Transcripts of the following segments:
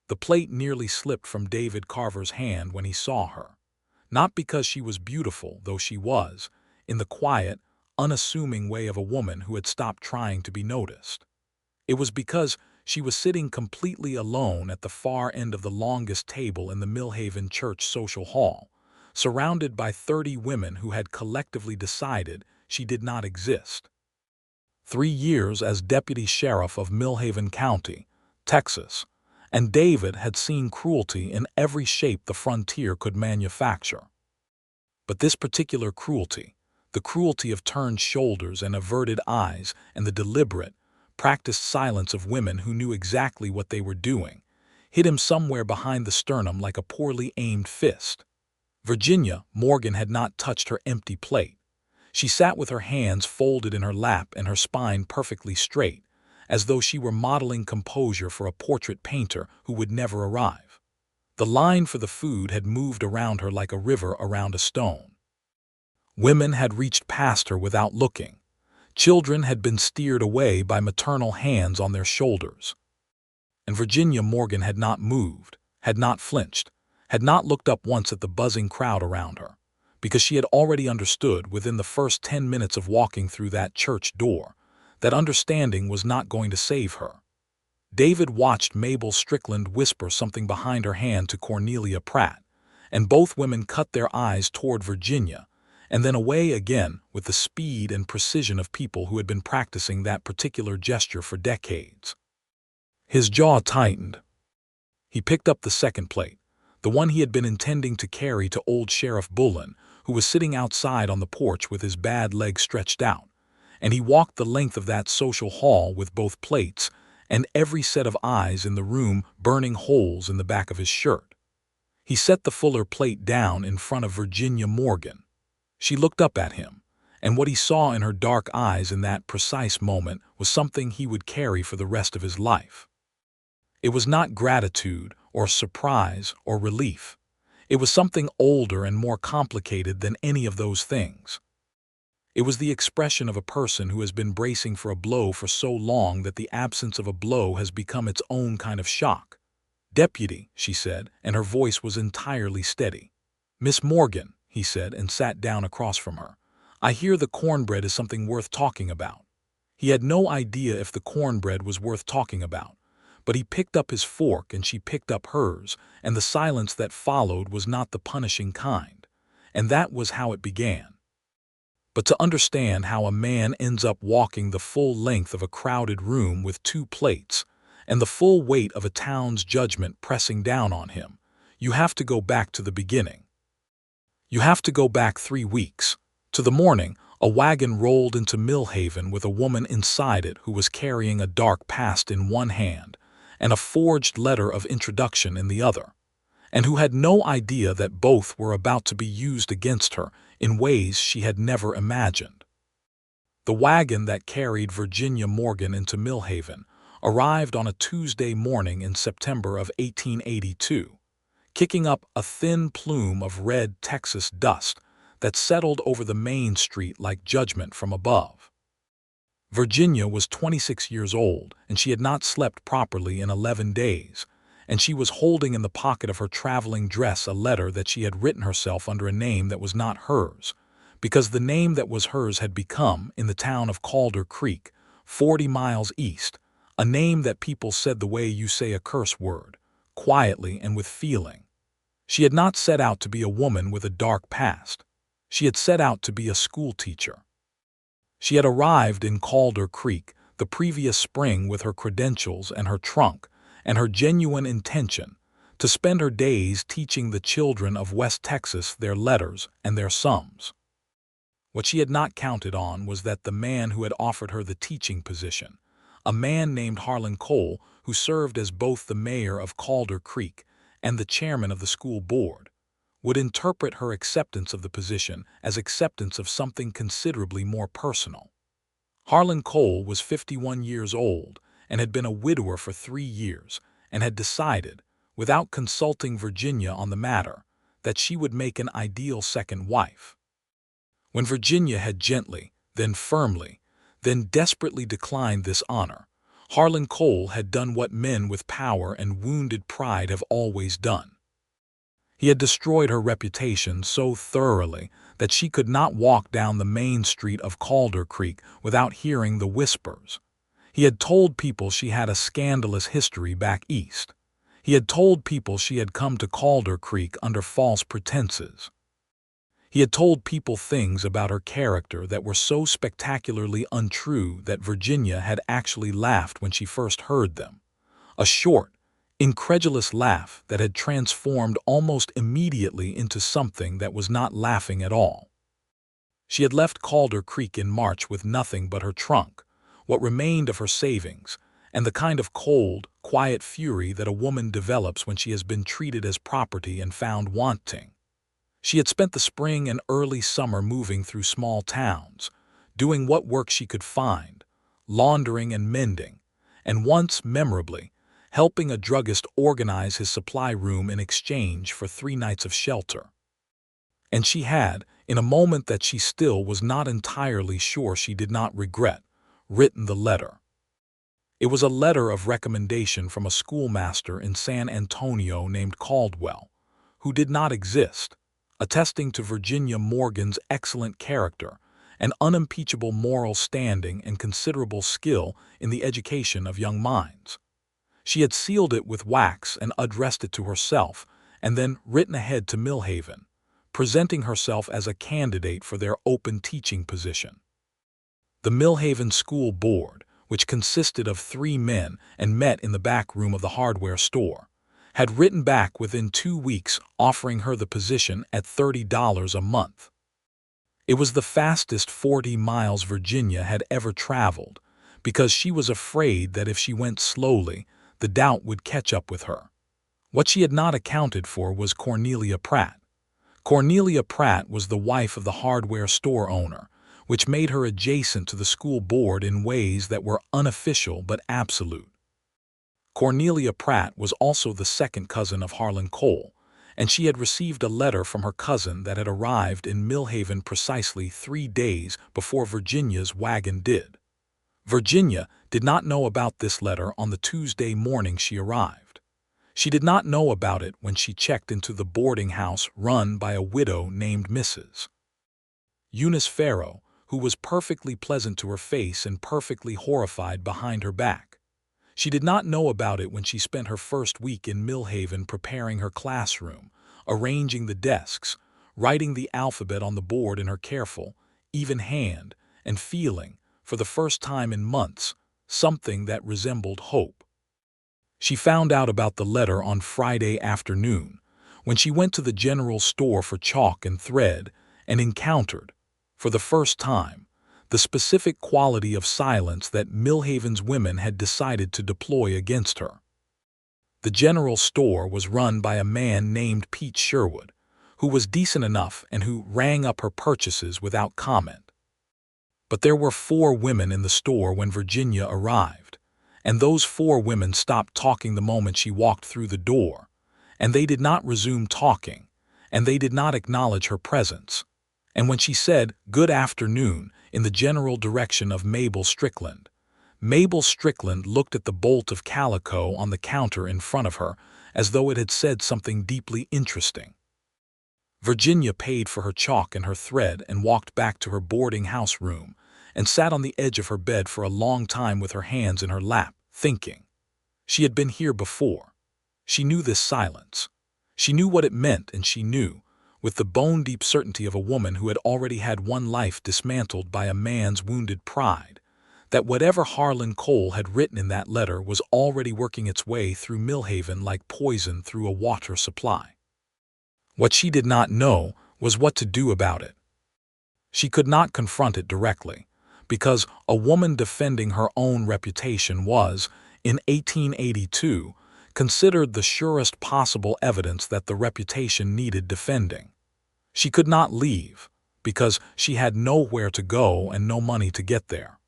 The plate nearly slipped from David Carver's hand when he saw her. Not because she was beautiful, though she was, in the quiet, unassuming way of a woman who had stopped trying to be noticed. It was because she was sitting completely alone at the far end of the longest table in the Millhaven church social hall, surrounded by 30 women who had collectively decided she did not exist. 3 years as deputy sheriff of Millhaven County, Texas, and David had seen cruelty in every shape the frontier could manufacture. But this particular cruelty, the cruelty of turned shoulders and averted eyes and the deliberate, practiced silence of women who knew exactly what they were doing, hit him somewhere behind the sternum like a poorly aimed fist. Virginia Morgan had not touched her empty plate. She sat with her hands folded in her lap and her spine perfectly straight, as though she were modeling composure for a portrait painter who would never arrive. The line for the food had moved around her like a river around a stone. Women had reached past her without looking. Children had been steered away by maternal hands on their shoulders. And Virginia Morgan had not moved, had not flinched, had not looked up once at the buzzing crowd around her, because she had already understood within the first 10 minutes of walking through that church door that understanding was not going to save her. David watched Mabel Strickland whisper something behind her hand to Cornelia Pratt, and both women cut their eyes toward Virginia, and then away again with the speed and precision of people who had been practicing that particular gesture for decades. His jaw tightened. He picked up the second plate, the one he had been intending to carry to old Sheriff Bullen, who was sitting outside on the porch with his bad leg stretched out, and he walked the length of that social hall with both plates and every set of eyes in the room burning holes in the back of his shirt. He set the fuller plate down in front of Virginia Morgan. She looked up at him, and what he saw in her dark eyes in that precise moment was something he would carry for the rest of his life. It was not gratitude or surprise or relief. It was something older and more complicated than any of those things. It was the expression of a person who has been bracing for a blow for so long that the absence of a blow has become its own kind of shock. "Deputy," she said, and her voice was entirely steady. "Miss Morgan," he said, and sat down across from her. "I hear the cornbread is something worth talking about." He had no idea if the cornbread was worth talking about, but he picked up his fork and she picked up hers, and the silence that followed was not the punishing kind. And that was how it began. But to understand how a man ends up walking the full length of a crowded room with 2 plates, and the full weight of a town's judgment pressing down on him, you have to go back to the beginning. You have to go back 3 weeks, to the morning a wagon rolled into Millhaven with a woman inside it who was carrying a dark past in one hand and a forged letter of introduction in the other, and who had no idea that both were about to be used against her in ways she had never imagined. The wagon that carried Virginia Morgan into Millhaven arrived on a Tuesday morning in September of 1882, kicking up a thin plume of red Texas dust that settled over the main street like judgment from above. Virginia was 26 years old, and she had not slept properly in 11 days, and she was holding in the pocket of her traveling dress a letter that she had written herself under a name that was not hers, because the name that was hers had become, in the town of Calder Creek, 40 miles east, a name that people said the way you say a curse word, quietly and with feeling. She had not set out to be a woman with a dark past. She had set out to be a school teacher. She had arrived in Calder Creek the previous spring with her credentials and her trunk, and her genuine intention to spend her days teaching the children of West Texas their letters and their sums. What she had not counted on was that the man who had offered her the teaching position, a man named Harlan Cole, who served as both the mayor of Calder Creek and the chairman of the school board, would interpret her acceptance of the position as acceptance of something considerably more personal. Harlan Cole was 51 years old and had been a widower for 3 years, and had decided, without consulting Virginia on the matter, that she would make an ideal second wife. When Virginia had gently, then firmly, then desperately declined this honor, Harlan Cole had done what men with power and wounded pride have always done. He had destroyed her reputation so thoroughly that she could not walk down the main street of Calder Creek without hearing the whispers. He had told people she had a scandalous history back east. He had told people she had come to Calder Creek under false pretenses. He had told people things about her character that were so spectacularly untrue that Virginia had actually laughed when she first heard them. A short, incredulous laugh that had transformed almost immediately into something that was not laughing at all. She had left Calder Creek in March with nothing but her trunk, what remained of her savings, and the kind of cold, quiet fury that a woman develops when she has been treated as property and found wanting. She had spent the spring and early summer moving through small towns, doing what work she could find, laundering and mending, and once, memorably, helping a druggist organize his supply room in exchange for 3 nights of shelter. And she had, in a moment that she still was not entirely sure she did not regret, written the letter. It was a letter of recommendation from a schoolmaster in San Antonio named Caldwell, who did not exist, attesting to Virginia Morgan's excellent character and unimpeachable moral standing and considerable skill in the education of young minds. She had sealed it with wax and addressed it to herself, and then written ahead to Millhaven, presenting herself as a candidate for their open teaching position. The Millhaven School Board, which consisted of 3 men and met in the back room of the hardware store, had written back within 2 weeks offering her the position at $30 a month. It was the fastest 40 miles Virginia had ever traveled, because she was afraid that if she went slowly, the doubt would catch up with her. What she had not accounted for was Cornelia Pratt. Cornelia Pratt was the wife of the hardware store owner, which made her adjacent to the school board in ways that were unofficial but absolute. Cornelia Pratt was also the second cousin of Harlan Cole, and she had received a letter from her cousin that had arrived in Millhaven precisely 3 days before Virginia's wagon did. Virginia did not know about this letter on the Tuesday morning she arrived. She did not know about it when she checked into the boarding house run by a widow named Mrs. Eunice Farrow, who was perfectly pleasant to her face and perfectly horrified behind her back. She did not know about it when she spent her first week in Millhaven preparing her classroom, arranging the desks, writing the alphabet on the board in her careful, even hand, and feeling, for the first time in months, something that resembled hope. She found out about the letter on Friday afternoon, when she went to the general store for chalk and thread and encountered, for the first time, the specific quality of silence that Millhaven's women had decided to deploy against her. The general store was run by a man named Pete Sherwood, who was decent enough and who rang up her purchases without comment. But there were 4 women in the store when Virginia arrived, and those 4 women stopped talking the moment she walked through the door, and they did not resume talking, and they did not acknowledge her presence. And when she said, "Good afternoon," in the general direction of Mabel Strickland, Mabel Strickland looked at the bolt of calico on the counter in front of her as though it had said something deeply interesting. Virginia paid for her chalk and her thread and walked back to her boarding house room and sat on the edge of her bed for a long time with her hands in her lap, thinking. She had been here before. She knew this silence. She knew what it meant, and she knew, with the bone-deep certainty of a woman who had already had one life dismantled by a man's wounded pride, that whatever Harlan Cole had written in that letter was already working its way through Millhaven like poison through a water supply. What she did not know was what to do about it. She could not confront it directly, because a woman defending her own reputation was, in 1882, considered the surest possible evidence that the reputation needed defending. She could not leave, because she had nowhere to go and no money to get there.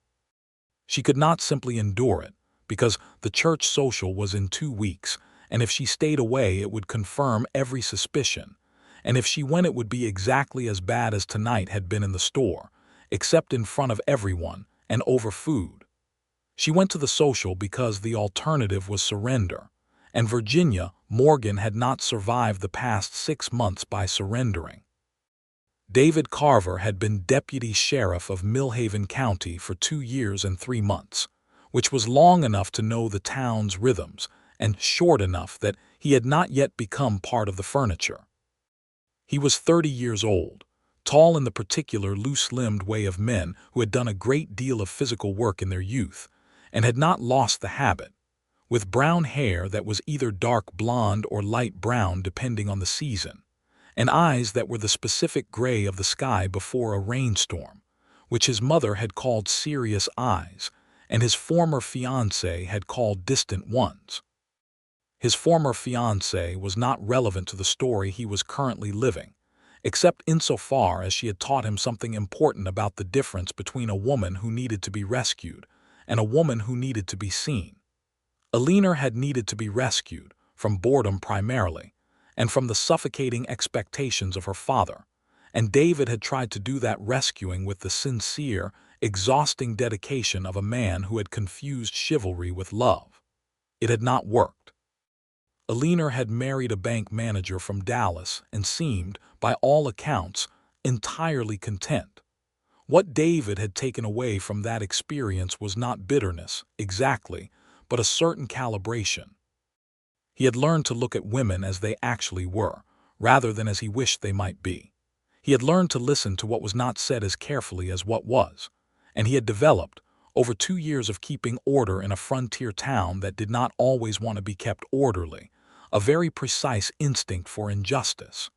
She could not simply endure it, because the church social was in 2 weeks, and if she stayed away it would confirm every suspicion, and if she went it would be exactly as bad as tonight had been in the store, except in front of everyone and over food. She went to the social because the alternative was surrender, and Virginia Morgan had not survived the past 6 months by surrendering. David Carver had been deputy sheriff of Millhaven County for 2 years and 3 months, which was long enough to know the town's rhythms and short enough that he had not yet become part of the furniture. He was 30 years old, tall in the particular loose-limbed way of men who had done a great deal of physical work in their youth and had not lost the habit, with brown hair that was either dark blonde or light brown depending on the season, and eyes that were the specific gray of the sky before a rainstorm, which his mother had called serious eyes and his former fiancée had called distant ones. His former fiancée was not relevant to the story he was currently living, except insofar as she had taught him something important about the difference between a woman who needed to be rescued and a woman who needed to be seen. Eleanor had needed to be rescued, from boredom primarily, and from the suffocating expectations of her father, and David had tried to do that rescuing with the sincere, exhausting dedication of a man who had confused chivalry with love. It had not worked. Eleanor had married a bank manager from Dallas and seemed, by all accounts, entirely content. What David had taken away from that experience was not bitterness, exactly, but a certain calibration. He had learned to look at women as they actually were, rather than as he wished they might be. He had learned to listen to what was not said as carefully as what was, and he had developed, over 2 years of keeping order in a frontier town that did not always want to be kept orderly, a very precise instinct for injustice.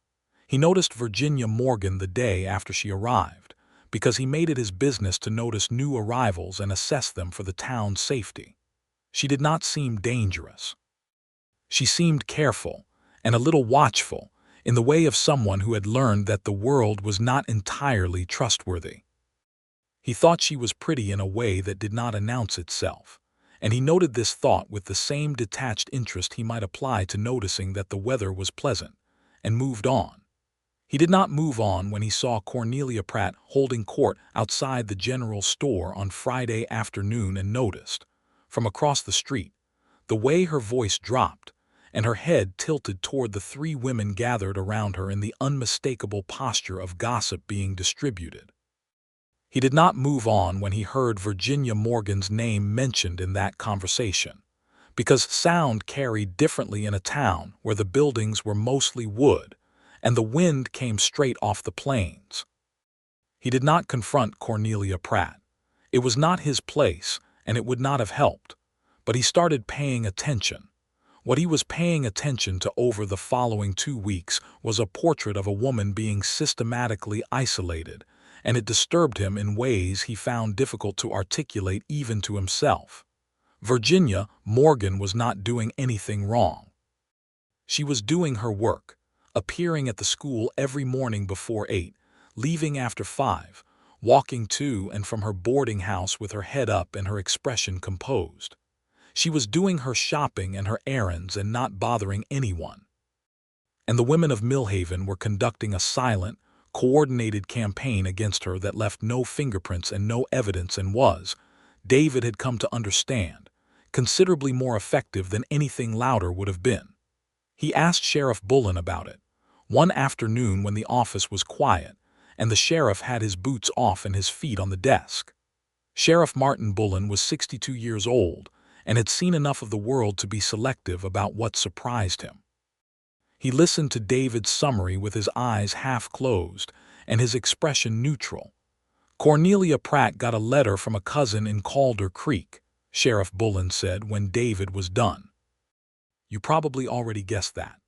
He noticed Virginia Morgan the day after she arrived, because he made it his business to notice new arrivals and assess them for the town's safety. She did not seem dangerous. She seemed careful and a little watchful, in the way of someone who had learned that the world was not entirely trustworthy. He thought she was pretty in a way that did not announce itself, and he noted this thought with the same detached interest he might apply to noticing that the weather was pleasant, and moved on. He did not move on when he saw Cornelia Pratt holding court outside the general store on Friday afternoon and noticed, from across the street, the way her voice dropped and her head tilted toward the 3 women gathered around her in the unmistakable posture of gossip being distributed. He did not move on when he heard Virginia Morgan's name mentioned in that conversation, because sound carried differently in a town where the buildings were mostly wood and the wind came straight off the plains. He did not confront Cornelia Pratt. It was not his place, and it would not have helped, but he started paying attention. What he was paying attention to over the following 2 weeks was a portrait of a woman being systematically isolated, and it disturbed him in ways he found difficult to articulate even to himself. Virginia Morgan was not doing anything wrong. She was doing her work, appearing at the school every morning before 8, leaving after 5, walking to and from her boarding house with her head up and her expression composed. She was doing her shopping and her errands and not bothering anyone. And the women of Millhaven were conducting a silent, coordinated campaign against her that left no fingerprints and no evidence and was, David had come to understand, considerably more effective than anything louder would have been. He asked Sheriff Bullen about it, one afternoon when the office was quiet, and the sheriff had his boots off and his feet on the desk. Sheriff Martin Bullen was 62 years old and had seen enough of the world to be selective about what surprised him. He listened to David's summary with his eyes half closed and his expression neutral. Cornelia Pratt got a letter from a cousin in Calder Creek, Sheriff Bullen said when David was done. You probably already guessed that.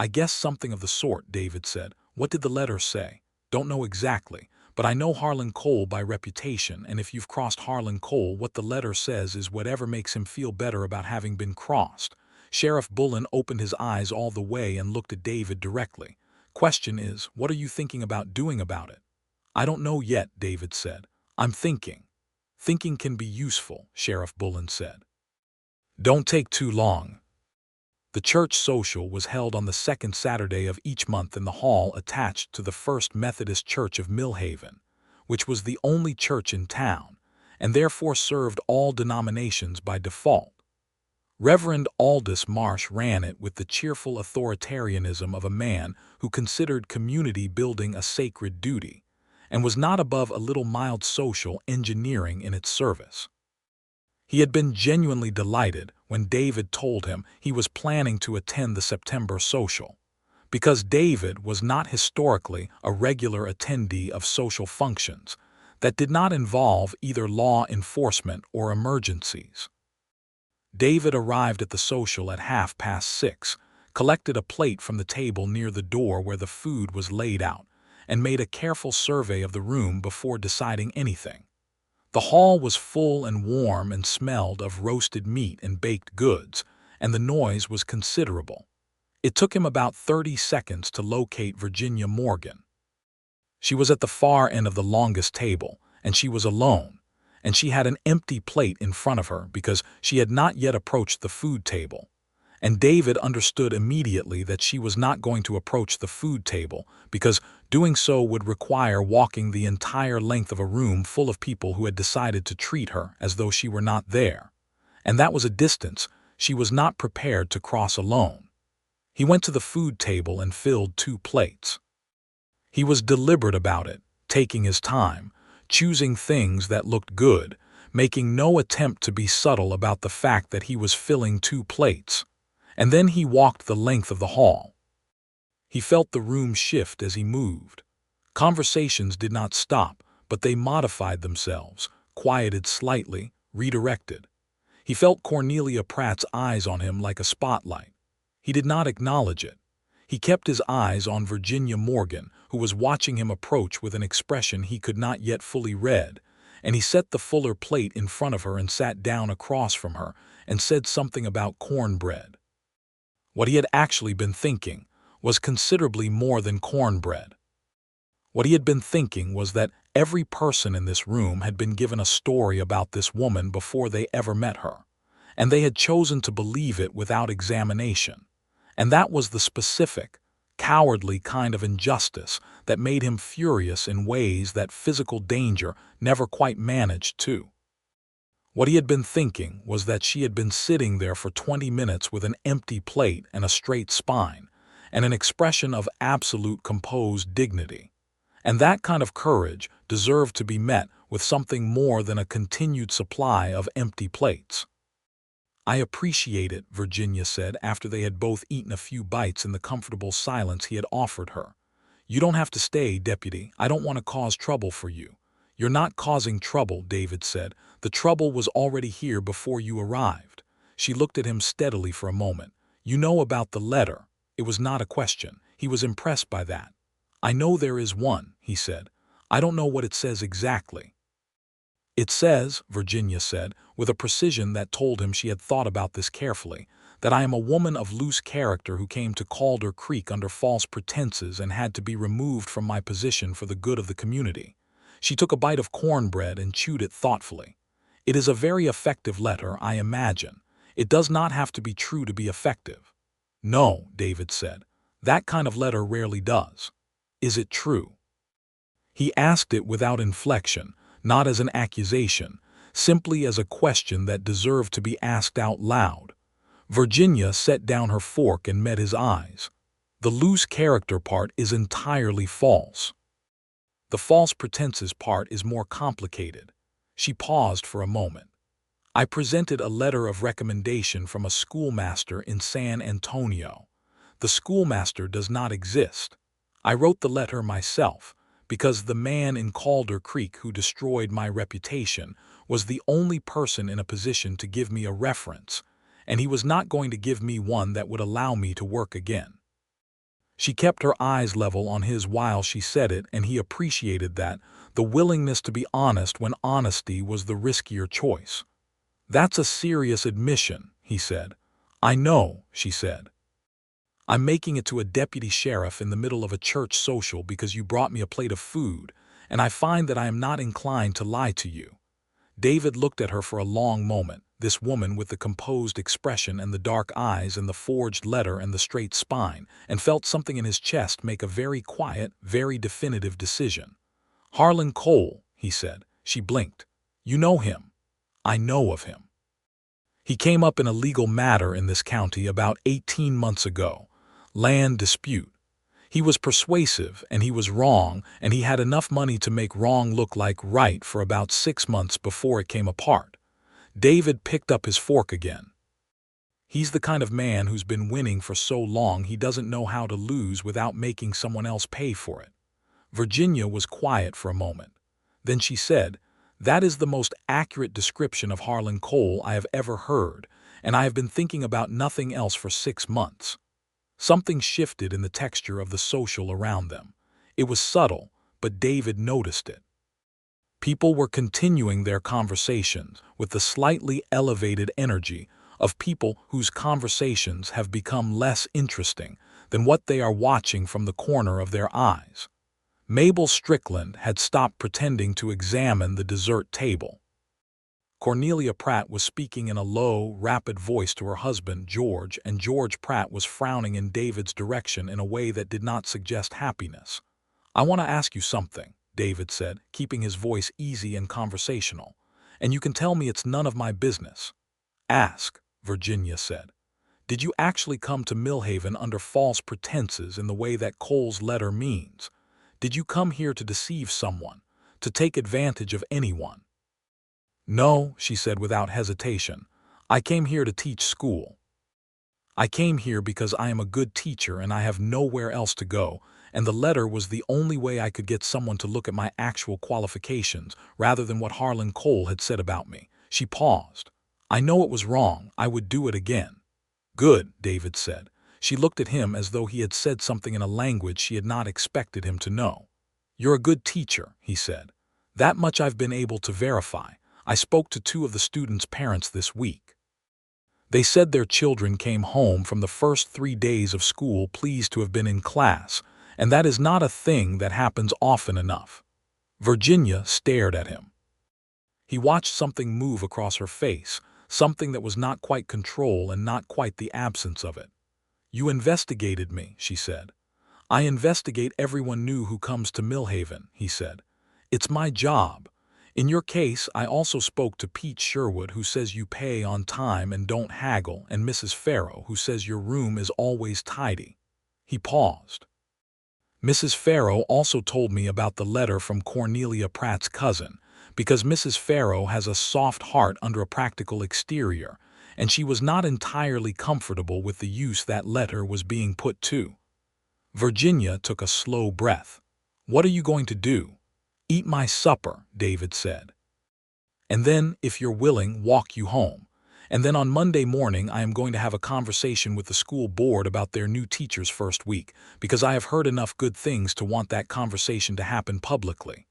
I guessed something of the sort, David said. What did the letter say? Don't know exactly, but I know Harlan Cole by reputation, and if you've crossed Harlan Cole, what the letter says is whatever makes him feel better about having been crossed. Sheriff Bullen opened his eyes all the way and looked at David directly. Question is, what are you thinking about doing about it? I don't know yet, David said. I'm thinking. Thinking can be useful, Sheriff Bullen said. Don't take too long. The church social was held on the 2nd Saturday of each month in the hall attached to the First Methodist Church of Millhaven, which was the only church in town, and therefore served all denominations by default. Reverend Aldous Marsh ran it with the cheerful authoritarianism of a man who considered community building a sacred duty, and was not above a little mild social engineering in its service. He had been genuinely delighted when David told him he was planning to attend the September social, because David was not historically a regular attendee of social functions that did not involve either law enforcement or emergencies. David arrived at the social at 6:30, collected a plate from the table near the door where the food was laid out, and made a careful survey of the room before deciding anything. The hall was full and warm and smelled of roasted meat and baked goods, and the noise was considerable. It took him about 30 seconds to locate Virginia Morgan. She was at the far end of the longest table, and she was alone, and she had an empty plate in front of her because she had not yet approached the food table. And David understood immediately that she was not going to approach the food table because doing so would require walking the entire length of a room full of people who had decided to treat her as though she were not there. And that was a distance she was not prepared to cross alone. He went to the food table and filled 2 plates. He was deliberate about it, taking his time, choosing things that looked good, making no attempt to be subtle about the fact that he was filling 2 plates. And then he walked the length of the hall. He felt the room shift as he moved. Conversations did not stop, but they modified themselves, quieted slightly, redirected. He felt Cornelia Pratt's eyes on him like a spotlight. He did not acknowledge it. He kept his eyes on Virginia Morgan, who was watching him approach with an expression he could not yet fully read, and he set the fuller plate in front of her and sat down across from her and said something about cornbread. What he had actually been thinking was considerably more than cornbread. What he had been thinking was that every person in this room had been given a story about this woman before they ever met her, and they had chosen to believe it without examination. And that was the specific, cowardly kind of injustice that made him furious in ways that physical danger never quite managed to. What he had been thinking was that she had been sitting there for 20 minutes with an empty plate and a straight spine, and an expression of absolute composed dignity. And that kind of courage deserved to be met with something more than a continued supply of empty plates. "I appreciate it," Virginia said after they had both eaten a few bites in the comfortable silence he had offered her. "You don't have to stay, Deputy. I don't want to cause trouble for you." "You're not causing trouble," David said. "The trouble was already here before you arrived." She looked at him steadily for a moment. "You know about the letter." It was not a question. He was impressed by that. "I know there is one," he said. "I don't know what it says exactly." "It says," Virginia said, with a precision that told him she had thought about this carefully, "that I am a woman of loose character who came to Calder Creek under false pretenses and had to be removed from my position for the good of the community." She took a bite of cornbread and chewed it thoughtfully. "It is a very effective letter, I imagine. It does not have to be true to be effective." "No," David said. "That kind of letter rarely does." "Is it true?" He asked it without inflection, not as an accusation, simply as a question that deserved to be asked out loud. Virginia set down her fork and met his eyes. "The loose character part is entirely false. The false pretenses part is more complicated." She paused for a moment. "I presented a letter of recommendation from a schoolmaster in San Antonio. The schoolmaster does not exist. I wrote the letter myself, because the man in Calder Creek who destroyed my reputation was the only person in a position to give me a reference, and he was not going to give me one that would allow me to work again." She kept her eyes level on his while she said it, and he appreciated that, the willingness to be honest when honesty was the riskier choice. "That's a serious admission," he said. "I know," she said. "I'm making it to a deputy sheriff in the middle of a church social because you brought me a plate of food, and I find that I am not inclined to lie to you." David looked at her for a long moment, this woman with the composed expression and the dark eyes and the forged letter and the straight spine, and felt something in his chest make a very quiet, very definitive decision. "Harlan Cole," he said. She blinked. You know him. I know of him. He came up in a legal matter in this county about 18 months ago. Land dispute. He was persuasive, and he was wrong, and he had enough money to make wrong look like right for about 6 months before it came apart. David picked up his fork again. He's the kind of man who's been winning for so long he doesn't know how to lose without making someone else pay for it. Virginia was quiet for a moment. Then she said, "That is the most accurate description of Harlan Cole I have ever heard, and I have been thinking about nothing else for 6 months." Something shifted in the texture of the social around them. It was subtle, but David noticed it. People were continuing their conversations with the slightly elevated energy of people whose conversations have become less interesting than what they are watching from the corner of their eyes. Mabel Strickland had stopped pretending to examine the dessert table. Cornelia Pratt was speaking in a low, rapid voice to her husband, George, and George Pratt was frowning in David's direction in a way that did not suggest happiness. "I want to ask you something," David said, keeping his voice easy and conversational. "And you can tell me it's none of my business." "Ask," Virginia said. "Did you actually come to Millhaven under false pretenses in the way that Cole's letter means? Did you come here to deceive someone, to take advantage of anyone?" "No," she said without hesitation. "I came here to teach school. I came here because I am a good teacher and I have nowhere else to go, and the letter was the only way I could get someone to look at my actual qualifications rather than what Harlan Cole had said about me." She paused. "I know it was wrong. I would do it again." "Good," David said. She looked at him as though he had said something in a language she had not expected him to know. "You're a good teacher," he said. "That much I've been able to verify. I spoke to 2 of the students' parents this week. They said their children came home from the first 3 days of school pleased to have been in class, and that is not a thing that happens often enough." Virginia stared at him. He watched something move across her face, something that was not quite control and not quite the absence of it. "You investigated me," she said. "I investigate everyone new who comes to Millhaven," he said. "It's my job. In your case, I also spoke to Pete Sherwood, who says you pay on time and don't haggle, and Mrs. Farrow, who says your room is always tidy." He paused. "Mrs. Farrow also told me about the letter from Cornelia Pratt's cousin, because Mrs. Farrow has a soft heart under a practical exterior, and she was not entirely comfortable with the use that letter was being put to." Virginia took a slow breath. "What are you going to do?" "Eat my supper," David said. "And then, if you're willing, walk you home. And then on Monday morning I am going to have a conversation with the school board about their new teacher's first week, because I have heard enough good things to want that conversation to happen publicly."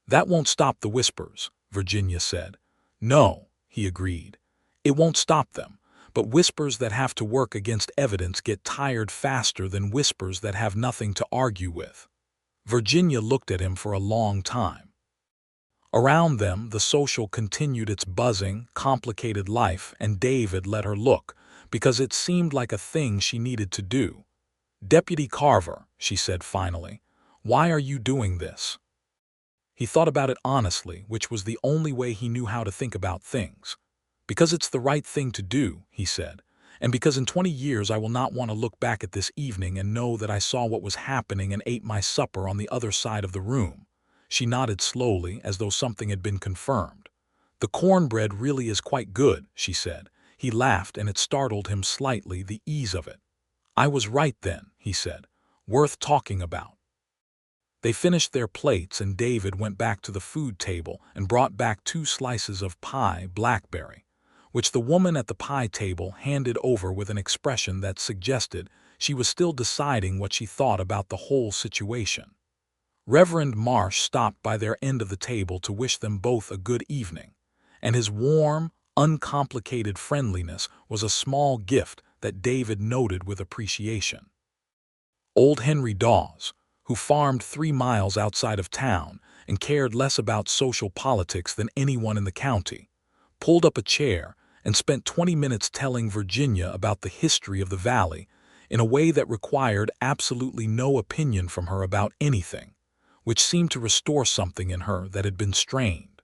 "That won't stop the whispers," Virginia said. "No," he agreed. "It won't stop them, but whispers that have to work against evidence get tired faster than whispers that have nothing to argue with." Virginia looked at him for a long time. Around them, the social continued its buzzing, complicated life, and David let her look, because it seemed like a thing she needed to do. "Deputy Carver," she said finally, "why are you doing this?" He thought about it honestly, which was the only way he knew how to think about things. "Because it's the right thing to do," he said, "and because in 20 years I will not want to look back at this evening and know that I saw what was happening and ate my supper on the other side of the room." She nodded slowly, as though something had been confirmed. "The cornbread really is quite good," she said. He laughed, and it startled him slightly, the ease of it. "I was right then," he said. "Worth talking about." They finished their plates, and David went back to the food table and brought back 2 slices of pie blackberry, which the woman at the pie table handed over with an expression that suggested she was still deciding what she thought about the whole situation. Reverend Marsh stopped by their end of the table to wish them both a good evening, and his warm, uncomplicated friendliness was a small gift that David noted with appreciation. Old Henry Dawes, who farmed 3 miles outside of town and cared less about social politics than anyone in the county, pulled up a chair and spent 20 minutes telling Virginia about the history of the valley in a way that required absolutely no opinion from her about anything, which seemed to restore something in her that had been strained.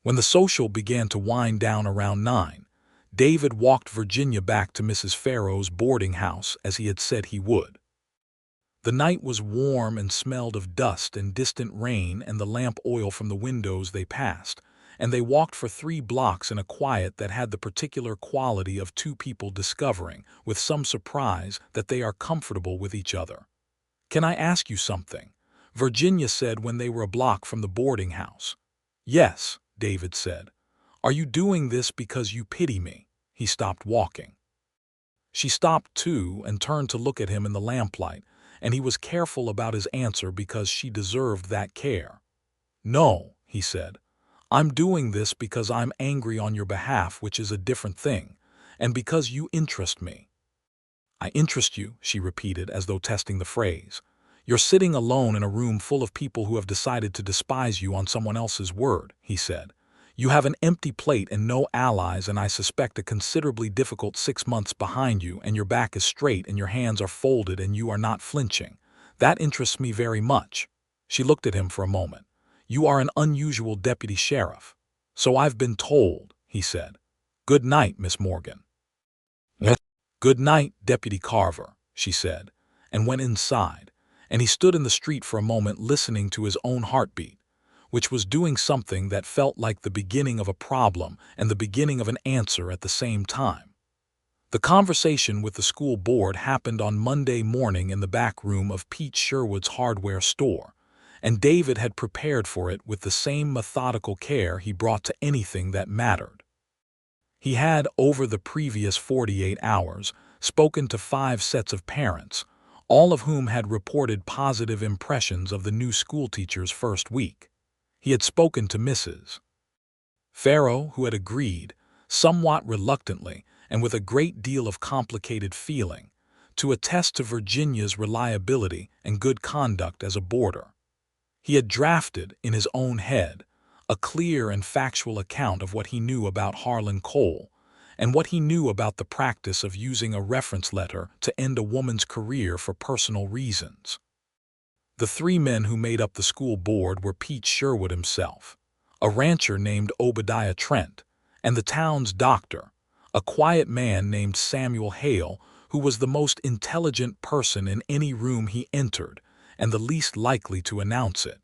When the social began to wind down around 9, David walked Virginia back to Mrs. Farrow's boarding house as he had said he would. The night was warm and smelled of dust and distant rain and the lamp oil from the windows they passed, and they walked for 3 blocks in a quiet that had the particular quality of 2 people discovering, with some surprise, that they are comfortable with each other. "Can I ask you something?" Virginia said when they were a block from the boarding house. "Yes," David said. "Are you doing this because you pity me?" He stopped walking. She stopped too and turned to look at him in the lamplight, and he was careful about his answer because she deserved that care. "No," he said. "I'm doing this because I'm angry on your behalf, which is a different thing, and because you interest me." "I interest you," she repeated as though testing the phrase. "You're sitting alone in a room full of people who have decided to despise you on someone else's word," he said. "You have an empty plate and no allies, and I suspect a considerably difficult 6 months behind you, and your back is straight and your hands are folded and you are not flinching. That interests me very much." She looked at him for a moment. "You are an unusual deputy sheriff." "So I've been told," he said. "Good night, Miss Morgan." "Yes." "Good night, Deputy Carver," she said, and went inside, and he stood in the street for a moment listening to his own heartbeat, which was doing something that felt like the beginning of a problem and the beginning of an answer at the same time. The conversation with the school board happened on Monday morning in the back room of Pete Sherwood's hardware store, and David had prepared for it with the same methodical care he brought to anything that mattered. He had, over the previous 48 hours, spoken to 5 sets of parents, all of whom had reported positive impressions of the new schoolteacher's first week. He had spoken to Mrs. Farrow, who had agreed, somewhat reluctantly and with a great deal of complicated feeling, to attest to Virginia's reliability and good conduct as a boarder. He had drafted, in his own head, a clear and factual account of what he knew about Harlan Cole and what he knew about the practice of using a reference letter to end a woman's career for personal reasons. The 3 men who made up the school board were Pete Sherwood himself, a rancher named Obadiah Trent, and the town's doctor, a quiet man named Samuel Hale, who was the most intelligent person in any room he entered and the least likely to announce it.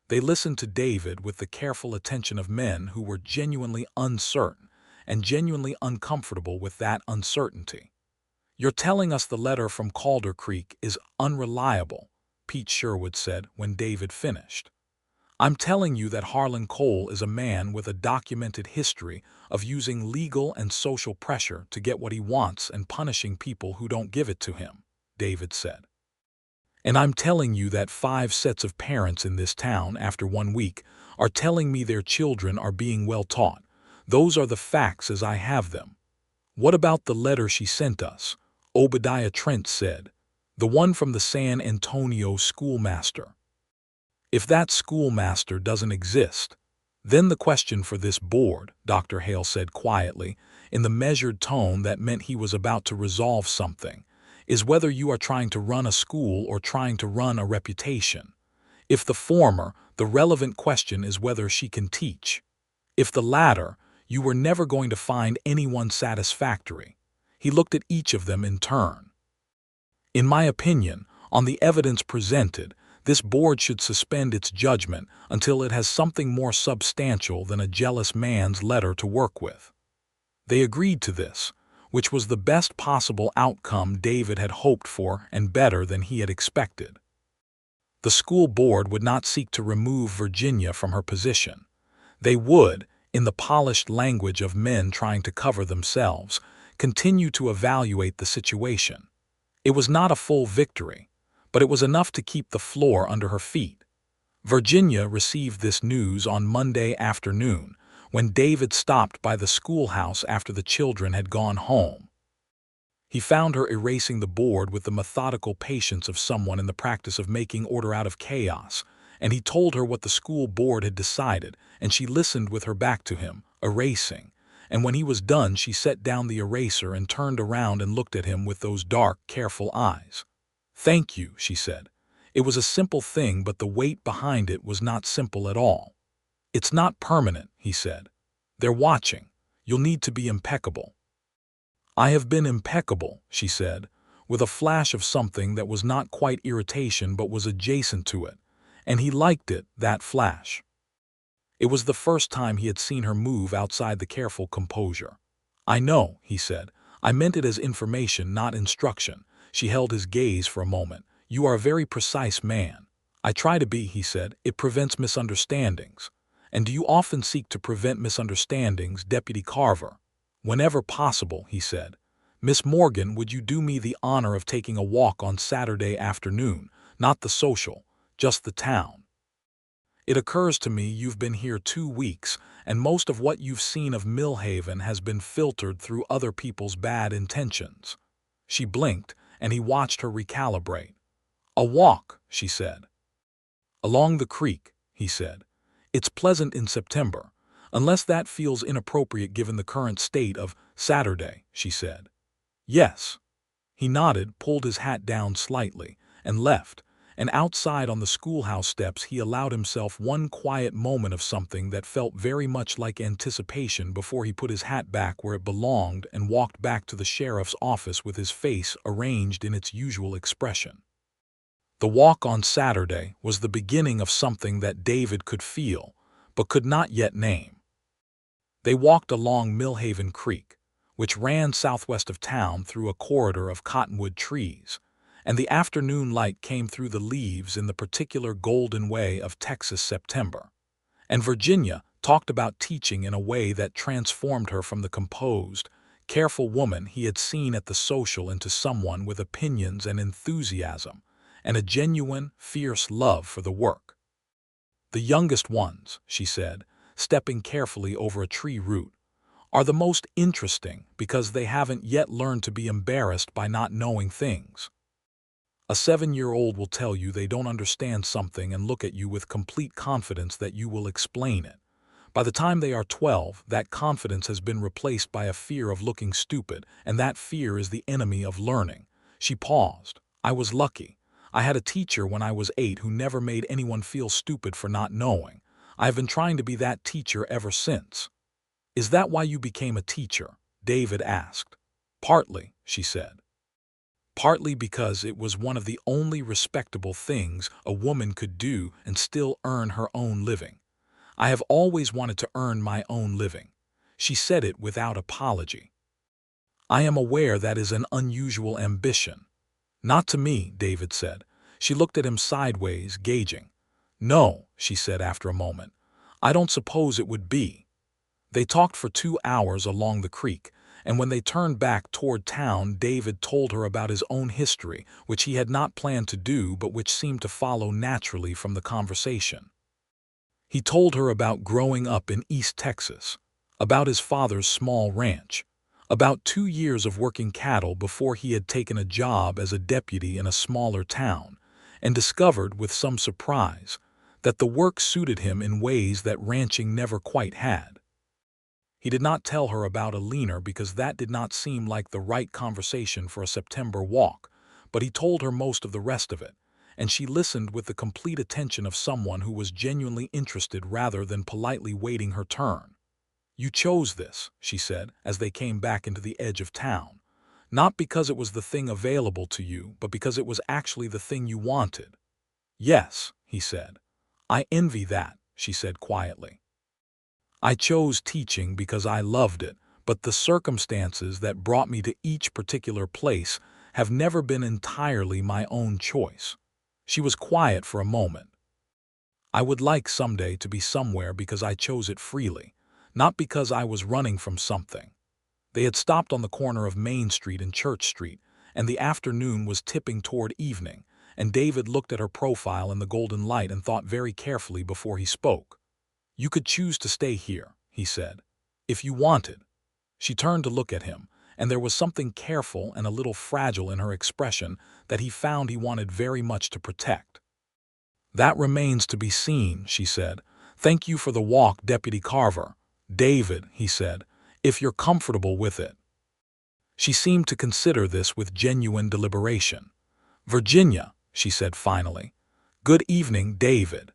They listened to David with the careful attention of men who were genuinely uncertain and genuinely uncomfortable with that uncertainty. "You're telling us the letter from Calder Creek is unreliable," Pete Sherwood said when David finished. "I'm telling you that Harlan Cole is a man with a documented history of using legal and social pressure to get what he wants and punishing people who don't give it to him," David said. "And I'm telling you that 5 sets of parents in this town, after 1 week, are telling me their children are being well taught. Those are the facts as I have them." "What about the letter she sent us?" Obadiah Trent said. "The one from the San Antonio schoolmaster." "If that schoolmaster doesn't exist, then the question for this board," Dr. Hale said quietly, in the measured tone that meant he was about to resolve something, "is whether you are trying to run a school or trying to run a reputation. If the former, the relevant question is whether she can teach. If the latter, you were never going to find anyone satisfactory." He looked at each of them in turn. "In my opinion, on the evidence presented, this board should suspend its judgment until it has something more substantial than a jealous man's letter to work with." They agreed to this, which was the best possible outcome David had hoped for and better than he had expected. The school board would not seek to remove Virginia from her position. They would, in the polished language of men trying to cover themselves, continue to evaluate the situation. It was not a full victory, but it was enough to keep the floor under her feet. Virginia received this news on Monday afternoon, when David stopped by the schoolhouse after the children had gone home. He found her erasing the board with the methodical patience of someone in the practice of making order out of chaos, and he told her what the school board had decided, and she listened with her back to him, erasing, and when he was done she set down the eraser and turned around and looked at him with those dark, careful eyes. "Thank you," she said. "It was a simple thing, but the weight behind it was not simple at all." It's not permanent, he said. They're watching. You'll need to be impeccable. I have been impeccable, she said, with a flash of something that was not quite irritation but was adjacent to it, and he liked it, that flash. It was the first time he had seen her move outside the careful composure. I know, he said. I meant it as information, not instruction. She held his gaze for a moment. You are a very precise man. I try to be, he said. It prevents misunderstandings. And do you often seek to prevent misunderstandings, Deputy Carver? Whenever possible, he said. Miss Morgan, would you do me the honor of taking a walk on Saturday afternoon, not the social, just the town? It occurs to me you've been here 2 weeks, and most of what you've seen of Millhaven has been filtered through other people's bad intentions. She blinked, and he watched her recalibrate. A walk, she said. Along the creek, he said. It's pleasant in September, unless that feels inappropriate given the current state of Saturday, she said. Yes. He nodded, pulled his hat down slightly, and left, and outside on the schoolhouse steps he allowed himself one quiet moment of something that felt very much like anticipation before he put his hat back where it belonged and walked back to the sheriff's office with his face arranged in its usual expression. The walk on Saturday was the beginning of something that David could feel, but could not yet name. They walked along Millhaven Creek, which ran southwest of town through a corridor of cottonwood trees, and the afternoon light came through the leaves in the particular golden way of Texas September. And Virginia talked about teaching in a way that transformed her from the composed, careful woman he had seen at the social into someone with opinions and enthusiasm, and a genuine, fierce love for the work. The youngest ones, she said, stepping carefully over a tree root, are the most interesting because they haven't yet learned to be embarrassed by not knowing things. A 7-year-old will tell you they don't understand something and look at you with complete confidence that you will explain it. By the time they are 12, that confidence has been replaced by a fear of looking stupid, and that fear is the enemy of learning. She paused. I was lucky. I had a teacher when I was 8 who never made anyone feel stupid for not knowing. I have been trying to be that teacher ever since. Is that why you became a teacher? David asked. Partly, she said. Partly because it was one of the only respectable things a woman could do and still earn her own living. I have always wanted to earn my own living. She said it without apology. I am aware that is an unusual ambition. Not to me, David said. She looked at him sideways, gauging. No, she said after a moment. I don't suppose it would be. They talked for 2 hours along the creek, and when they turned back toward town, David told her about his own history, which he had not planned to do but which seemed to follow naturally from the conversation. He told her about growing up in East Texas, about his father's small ranch, about 2 years of working cattle before he had taken a job as a deputy in a smaller town, and discovered with some surprise that the work suited him in ways that ranching never quite had. He did not tell her about a leaner because that did not seem like the right conversation for a September walk, but he told her most of the rest of it, and she listened with the complete attention of someone who was genuinely interested rather than politely waiting her turn. You chose this, she said, as they came back into the edge of town, not because it was the thing available to you, but because it was actually the thing you wanted. Yes, he said. I envy that, she said quietly. I chose teaching because I loved it, but the circumstances that brought me to each particular place have never been entirely my own choice. She was quiet for a moment. I would like someday to be somewhere because I chose it freely, not because I was running from something. They had stopped on the corner of Main Street and Church Street, and the afternoon was tipping toward evening, and David looked at her profile in the golden light and thought very carefully before he spoke. You could choose to stay here, he said, if you wanted. She turned to look at him, and there was something careful and a little fragile in her expression that he found he wanted very much to protect. That remains to be seen, she said. Thank you for the walk, Deputy Carver. David, he said, if you're comfortable with it. She seemed to consider this with genuine deliberation. Virginia, she said finally. Good evening, David.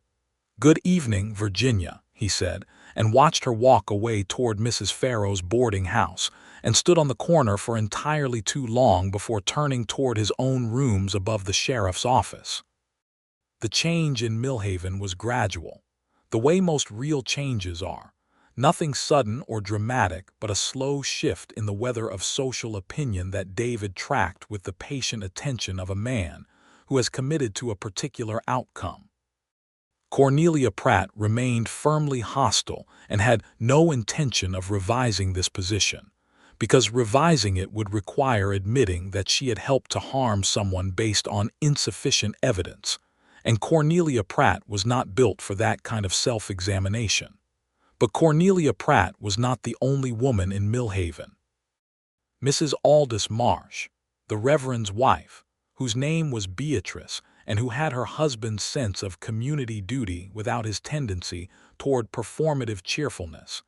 Good evening, Virginia, he said, and watched her walk away toward Mrs. Farrow's boarding house, and stood on the corner for entirely too long before turning toward his own rooms above the sheriff's office. The change in Millhaven was gradual, the way most real changes are. Nothing sudden or dramatic, but a slow shift in the weather of social opinion that David tracked with the patient attention of a man who has committed to a particular outcome. Cornelia Pratt remained firmly hostile and had no intention of revising this position, because revising it would require admitting that she had helped to harm someone based on insufficient evidence, and Cornelia Pratt was not built for that kind of self-examination. But Cornelia Pratt was not the only woman in Millhaven. Mrs. Aldous Marsh, the Reverend's wife, whose name was Beatrice and who had her husband's sense of community duty without his tendency toward performative cheerfulness,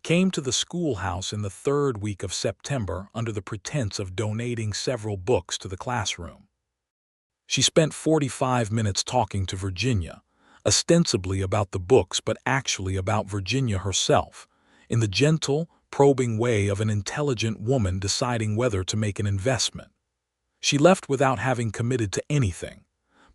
came to the schoolhouse in the third week of September under the pretense of donating several books to the classroom. She spent 45 minutes talking to Virginia, ostensibly about the books but actually about Virginia herself, in the gentle, probing way of an intelligent woman deciding whether to make an investment. She left without having committed to anything,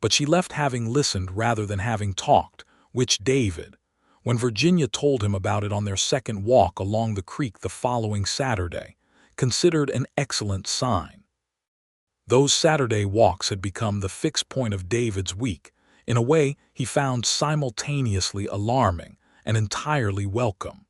but she left having listened rather than having talked, which David, when Virginia told him about it on their second walk along the creek the following Saturday, considered an excellent sign. Those Saturday walks had become the fixed point of David's week, in a way he found simultaneously alarming and entirely welcome.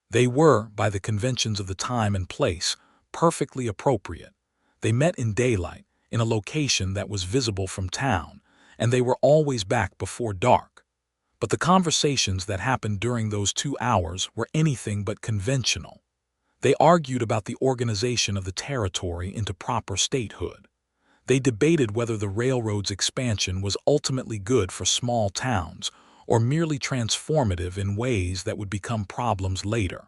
They were, by the conventions of the time and place, perfectly appropriate. They met in daylight, in a location that was visible from town, and they were always back before dark. But the conversations that happened during those 2 hours were anything but conventional. They argued about the organization of the territory into proper statehood. They debated whether the railroad's expansion was ultimately good for small towns or merely transformative in ways that would become problems later.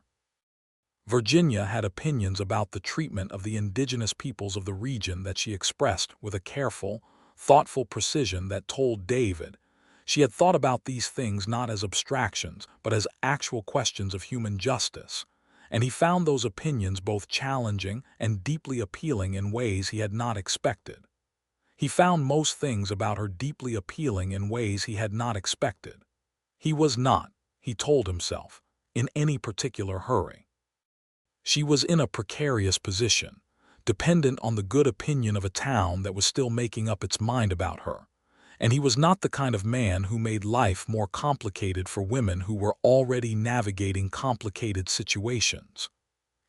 Virginia had opinions about the treatment of the indigenous peoples of the region that she expressed with a careful, thoughtful precision that told David she had thought about these things not as abstractions but as actual questions of human justice, and he found those opinions both challenging and deeply appealing in ways he had not expected. He found most things about her deeply appealing in ways he had not expected. He was not, he told himself, in any particular hurry. She was in a precarious position, dependent on the good opinion of a town that was still making up its mind about her, and he was not the kind of man who made life more complicated for women who were already navigating complicated situations.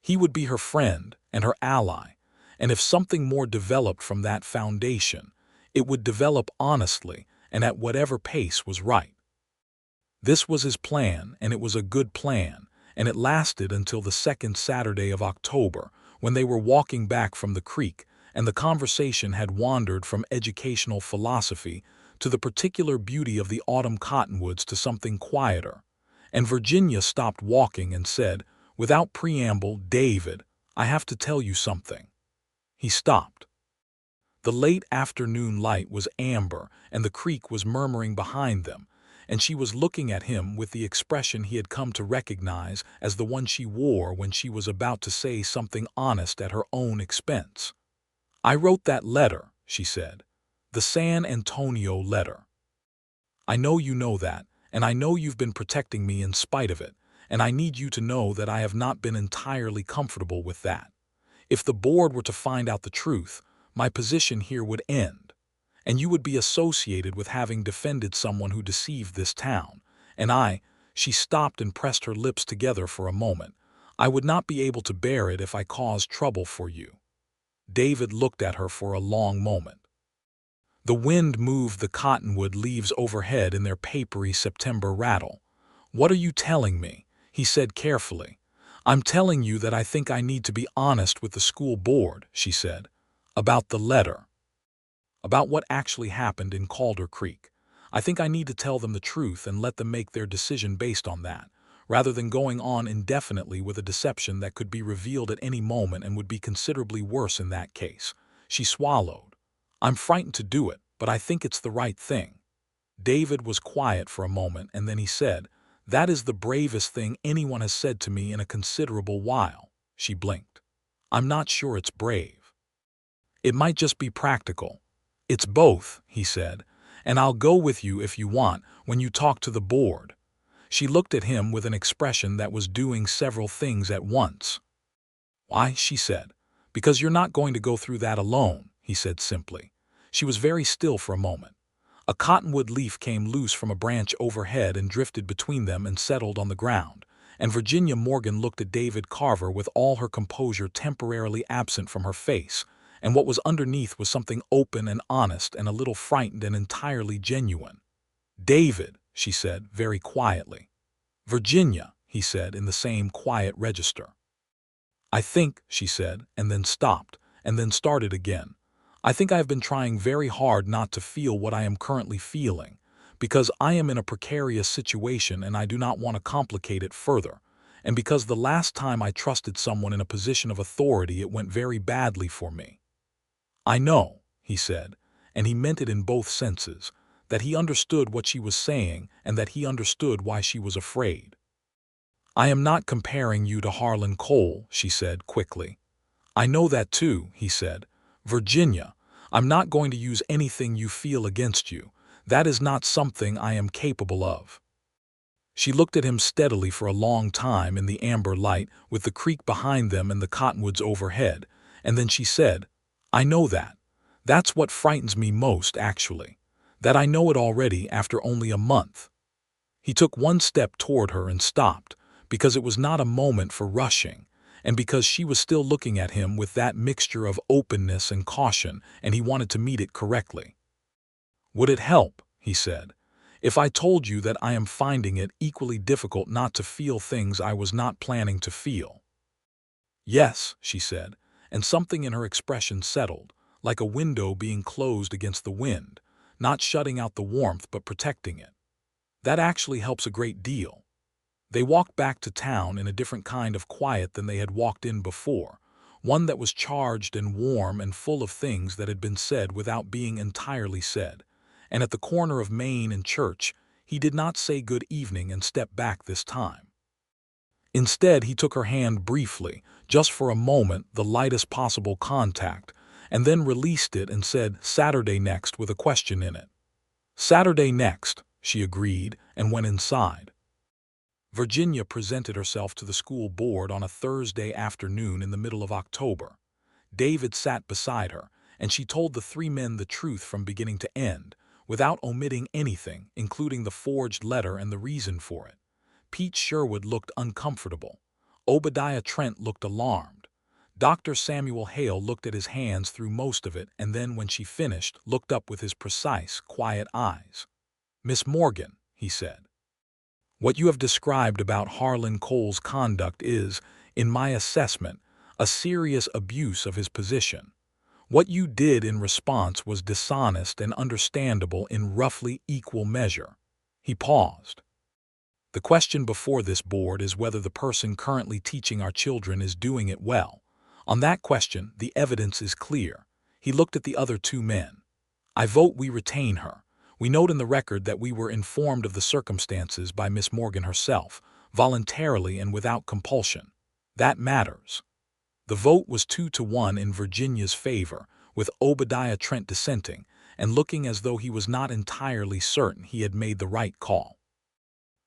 He would be her friend and her ally, and if something more developed from that foundation, it would develop honestly and at whatever pace was right. This was his plan, and it was a good plan, and it lasted until the second Saturday of October, when they were walking back from the creek, and the conversation had wandered from educational philosophy to the particular beauty of the autumn cottonwoods to something quieter, and Virginia stopped walking and said, without preamble, "David, I have to tell you something." He stopped. The late afternoon light was amber, and the creek was murmuring behind them, and she was looking at him with the expression he had come to recognize as the one she wore when she was about to say something honest at her own expense. "I wrote that letter," she said, "the San Antonio letter. I know you know that, and I know you've been protecting me in spite of it, and I need you to know that I have not been entirely comfortable with that. If the board were to find out the truth, my position here would end, and you would be associated with having defended someone who deceived this town, and she stopped and pressed her lips together for a moment. "I would not be able to bear it if I caused trouble for you." David looked at her for a long moment. The wind moved the cottonwood leaves overhead in their papery September rattle. "What are you telling me?" he said carefully. "I'm telling you that I think I need to be honest with the school board," she said. "About the letter. About what actually happened in Calder Creek. I think I need to tell them the truth and let them make their decision based on that, rather than going on indefinitely with a deception that could be revealed at any moment and would be considerably worse in that case." She swallowed. "I'm frightened to do it, but I think it's the right thing." David was quiet for a moment, and then he said, That is the bravest thing anyone has said to me in a considerable while. She blinked. I'm not sure it's brave. It might just be practical. It's both, he said, and I'll go with you if you want when you talk to the board. She looked at him with an expression that was doing several things at once. Why, she said. Because you're not going to go through that alone, he said simply. She was very still for a moment. A cottonwood leaf came loose from a branch overhead and drifted between them and settled on the ground, and Virginia Morgan looked at David Carver with all her composure temporarily absent from her face, and what was underneath was something open and honest and a little frightened and entirely genuine. David, she said very quietly. Virginia, he said in the same quiet register. I think, she said, and then stopped, and then started again. I think I have been trying very hard not to feel what I am currently feeling, because I am in a precarious situation and I do not want to complicate it further, and because the last time I trusted someone in a position of authority it went very badly for me. I know, he said, and he meant it in both senses, that he understood what she was saying and that he understood why she was afraid. I am not comparing you to Harlan Cole, she said quickly. I know that too, he said. Virginia, I'm not going to use anything you feel against you. That is not something I am capable of. She looked at him steadily for a long time in the amber light with the creek behind them and the cottonwoods overhead, and then she said, I know that. That's what frightens me most, actually. That I know it already after only a month. He took one step toward her and stopped, because it was not a moment for rushing, and because she was still looking at him with that mixture of openness and caution, and he wanted to meet it correctly. Would it help, he said, if I told you that I am finding it equally difficult not to feel things I was not planning to feel? Yes, she said, and something in her expression settled, like a window being closed against the wind, not shutting out the warmth but protecting it. That actually helps a great deal. They walked back to town in a different kind of quiet than they had walked in before, one that was charged and warm and full of things that had been said without being entirely said, and at the corner of Main and Church, he did not say good evening and step back this time. Instead, he took her hand briefly, just for a moment, the lightest possible contact, and then released it and said, Saturday next, with a question in it. Saturday next, she agreed, and went inside. Virginia presented herself to the school board on a Thursday afternoon in the middle of October. David sat beside her, and she told the three men the truth from beginning to end, without omitting anything, including the forged letter and the reason for it. Pete Sherwood looked uncomfortable. Obadiah Trent looked alarmed. Dr. Samuel Hale looked at his hands through most of it and then, when she finished, looked up with his precise, quiet eyes. Miss Morgan, he said. What you have described about Harlan Cole's conduct is, in my assessment, a serious abuse of his position. What you did in response was dishonest and understandable in roughly equal measure. He paused. The question before this board is whether the person currently teaching our children is doing it well. On that question, the evidence is clear. He looked at the other two men. I vote we retain her. We note in the record that we were informed of the circumstances by Miss Morgan herself, voluntarily and without compulsion. That matters. The vote was 2-1 in Virginia's favor, with Obadiah Trent dissenting and looking as though he was not entirely certain he had made the right call.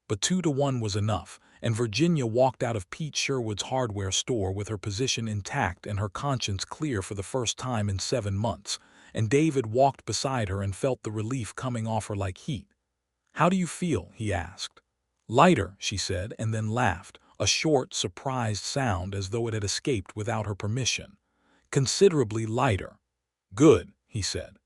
But 2-1 was enough, and Virginia walked out of Pete Sherwood's hardware store with her position intact and her conscience clear for the first time in 7 months, and David walked beside her and felt the relief coming off her like heat. How do you feel? He asked. Lighter, she said, and then laughed, a short, surprised sound as though it had escaped without her permission. Considerably lighter. Good, he said.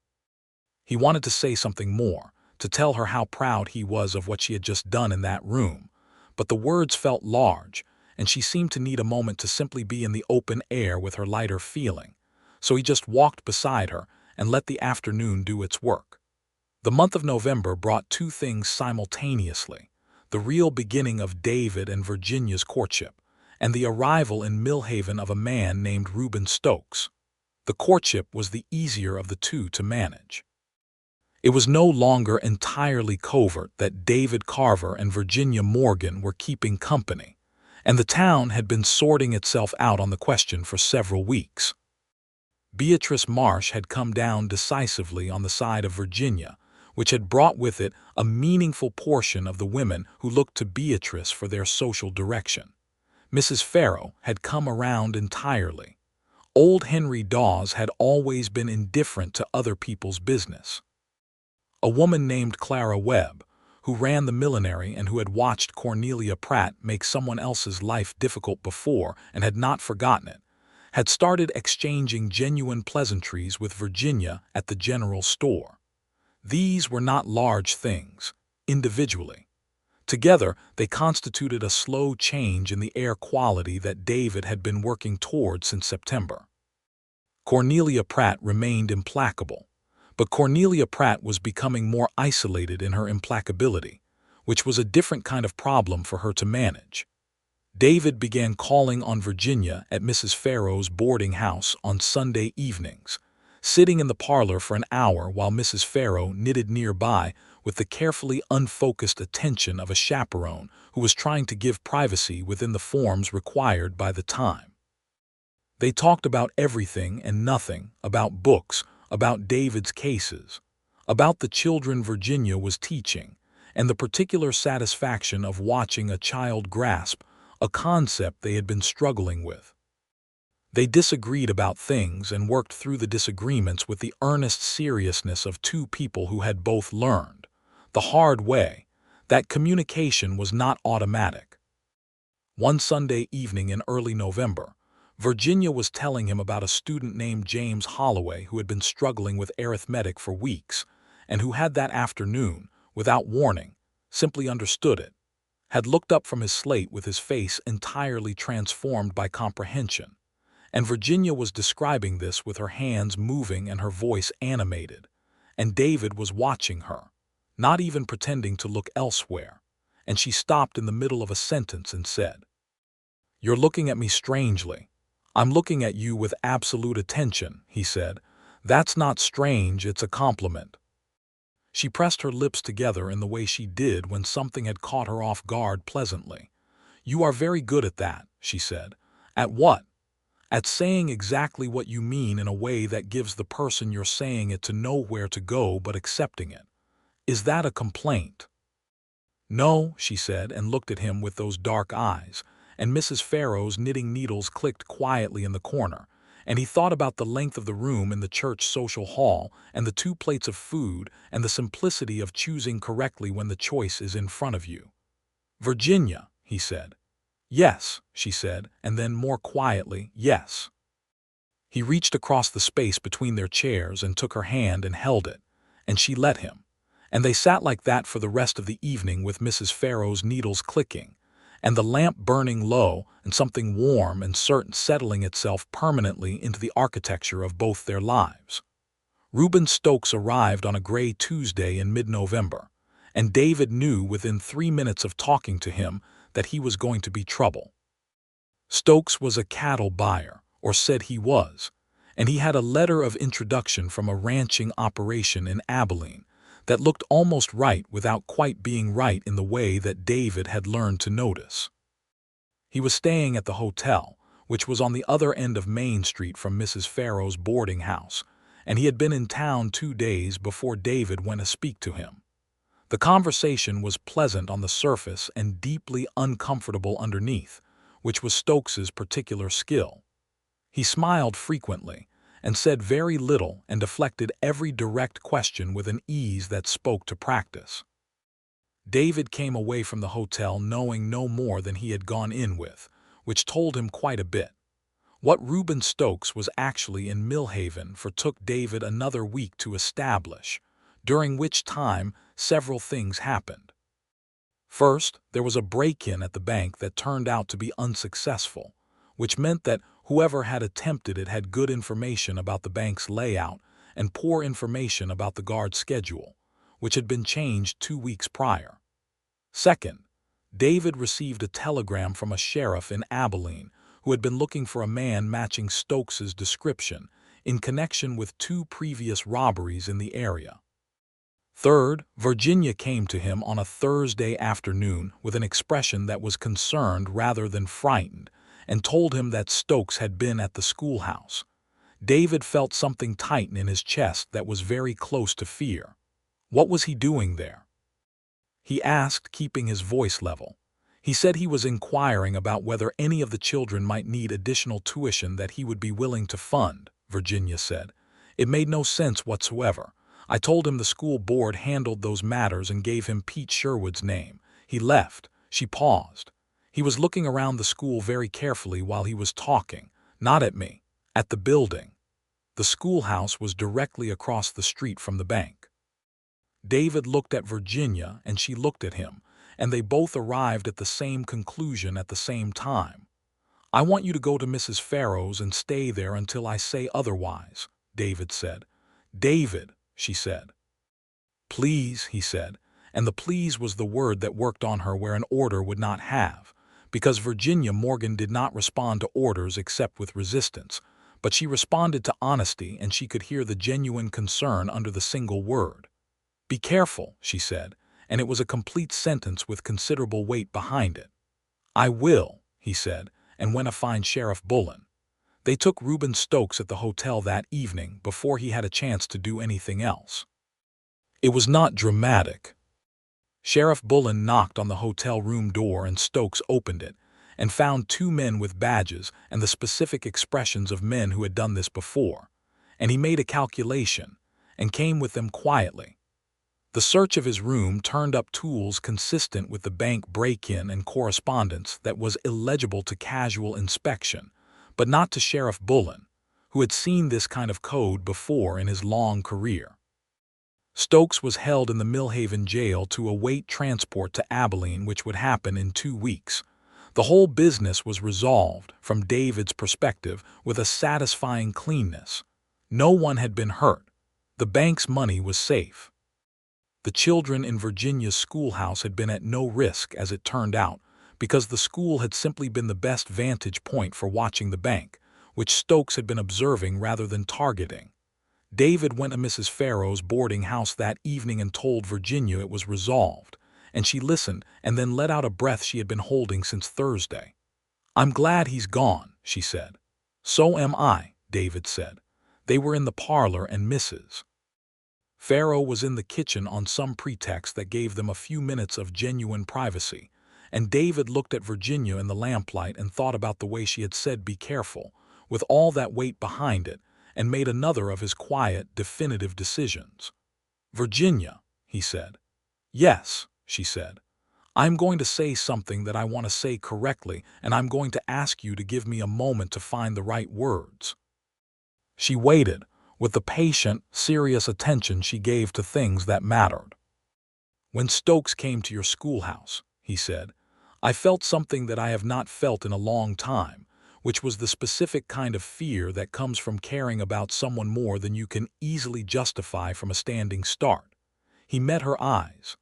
He wanted to say something more, to tell her how proud he was of what she had just done in that room, but the words felt large, and she seemed to need a moment to simply be in the open air with her lighter feeling, so he just walked beside her and let the afternoon do its work. The month of November brought two things simultaneously: the real beginning of David and Virginia's courtship, and the arrival in Millhaven of a man named Reuben Stokes. The courtship was the easier of the two to manage. It was no longer entirely covert that David Carver and Virginia Morgan were keeping company, and the town had been sorting itself out on the question for several weeks. Beatrice Marsh had come down decisively on the side of Virginia, which had brought with it a meaningful portion of the women who looked to Beatrice for their social direction. Mrs. Farrow had come around entirely. Old Henry Dawes had always been indifferent to other people's business. A woman named Clara Webb, who ran the millinery and who had watched Cornelia Pratt make someone else's life difficult before and had not forgotten it, had started exchanging genuine pleasantries with Virginia at the general store. These were not large things, individually. Together, they constituted a slow change in the air quality that David had been working toward since September. Cornelia Pratt remained implacable, but Cornelia Pratt was becoming more isolated in her implacability, which was a different kind of problem for her to manage. David began calling on Virginia at Mrs. Farrow's boarding house on Sunday evenings, sitting in the parlor for an hour while Mrs. Farrow knitted nearby with the carefully unfocused attention of a chaperone who was trying to give privacy within the forms required by the time. They talked about everything and nothing, about books, about David's cases, about the children Virginia was teaching, and the particular satisfaction of watching a child grasp a concept they had been struggling with. They disagreed about things and worked through the disagreements with the earnest seriousness of two people who had both learned, the hard way, that communication was not automatic. One Sunday evening in early November, Virginia was telling him about a student named James Holloway who had been struggling with arithmetic for weeks and who had that afternoon, without warning, simply understood it, had looked up from his slate with his face entirely transformed by comprehension. And Virginia was describing this with her hands moving and her voice animated, and David was watching her, not even pretending to look elsewhere, and she stopped in the middle of a sentence and said, "You're looking at me strangely." "I'm looking at you with absolute attention," he said. "That's not strange, it's a compliment." She pressed her lips together in the way she did when something had caught her off guard pleasantly. "You are very good at that," she said. "At what?" "At saying exactly what you mean in a way that gives the person you're saying it to know where to go but accepting it. Is that a complaint?" "No," she said, and looked at him with those dark eyes, and Mrs. Farrow's knitting needles clicked quietly in the corner, and he thought about the length of the room in the church social hall and the 2 plates of food and the simplicity of choosing correctly when the choice is in front of you. "Virginia," he said. "Yes," she said, and then more quietly, "Yes." He reached across the space between their chairs and took her hand and held it, and she let him, and they sat like that for the rest of the evening with Mrs. Farrow's needles clicking, and the lamp burning low and something warm and certain settling itself permanently into the architecture of both their lives. Reuben Stokes arrived on a gray Tuesday in mid-November, and David knew within 3 minutes of talking to him that he was going to be trouble. Stokes was a cattle buyer, or said he was, and he had a letter of introduction from a ranching operation in Abilene that looked almost right without quite being right in the way that David had learned to notice. He was staying at the hotel, which was on the other end of Main Street from Mrs. Farrow's boarding house, and he had been in town 2 days before David went to speak to him. The conversation was pleasant on the surface and deeply uncomfortable underneath, which was Stokes's particular skill. He smiled frequently, and said very little and deflected every direct question with an ease that spoke to practice. David came away from the hotel knowing no more than he had gone in with, which told him quite a bit. What Reuben Stokes was actually in Millhaven for took David another week to establish, during which time several things happened. First, there was a break-in at the bank that turned out to be unsuccessful, which meant that whoever had attempted it had good information about the bank's layout and poor information about the guard schedule, which had been changed 2 weeks prior. Second, David received a telegram from a sheriff in Abilene who had been looking for a man matching Stokes's description in connection with 2 previous robberies in the area. Third, Virginia came to him on a Thursday afternoon with an expression that was concerned rather than frightened, and told him that Stokes had been at the schoolhouse. David felt something tighten in his chest that was very close to fear. What was he doing there? He asked, keeping his voice level. He said he was inquiring about whether any of the children might need additional tuition that he would be willing to fund, Virginia said. It made no sense whatsoever. I told him the school board handled those matters and gave him Pete Sherwood's name. He left. She paused. He was looking around the school very carefully while he was talking, not at me, at the building. The schoolhouse was directly across the street from the bank. David looked at Virginia and she looked at him, and they both arrived at the same conclusion at the same time. I want you to go to Mrs. Farrow's and stay there until I say otherwise, David said. David, she said. Please, he said, and the please was the word that worked on her where an order would not have, because Virginia Morgan did not respond to orders except with resistance, but she responded to honesty and she could hear the genuine concern under the single word. Be careful, she said, and it was a complete sentence with considerable weight behind it. I will, he said, and went to find Sheriff Bullen. They took Reuben Stokes at the hotel that evening before he had a chance to do anything else. It was not dramatic. Sheriff Bullen knocked on the hotel room door and Stokes opened it and found two men with badges and the specific expressions of men who had done this before, and he made a calculation and came with them quietly. The search of his room turned up tools consistent with the bank break-in and correspondence that was illegible to casual inspection, but not to Sheriff Bullen, who had seen this kind of code before in his long career. Stokes was held in the Millhaven jail to await transport to Abilene, which would happen in 2 weeks. The whole business was resolved, from David's perspective, with a satisfying cleanness. No one had been hurt. The bank's money was safe. The children in Virginia's schoolhouse had been at no risk, as it turned out, because the school had simply been the best vantage point for watching the bank, which Stokes had been observing rather than targeting. David went to Mrs. Farrow's boarding house that evening and told Virginia it was resolved, and she listened and then let out a breath she had been holding since Thursday. I'm glad he's gone, she said. So am I, David said. They were in the parlor and Mrs. Farrow was in the kitchen on some pretext that gave them a few minutes of genuine privacy, and David looked at Virginia in the lamplight and thought about the way she had said be careful, with all that weight behind it, and made another of his quiet, definitive decisions. Virginia, he said. Yes, she said. I'm going to say something that I want to say correctly, and I'm going to ask you to give me a moment to find the right words. She waited, with the patient, serious attention she gave to things that mattered. When Stokes came to your schoolhouse, he said, I felt something that I have not felt in a long time, which was the specific kind of fear that comes from caring about someone more than you can easily justify from a standing start. He met her eyes.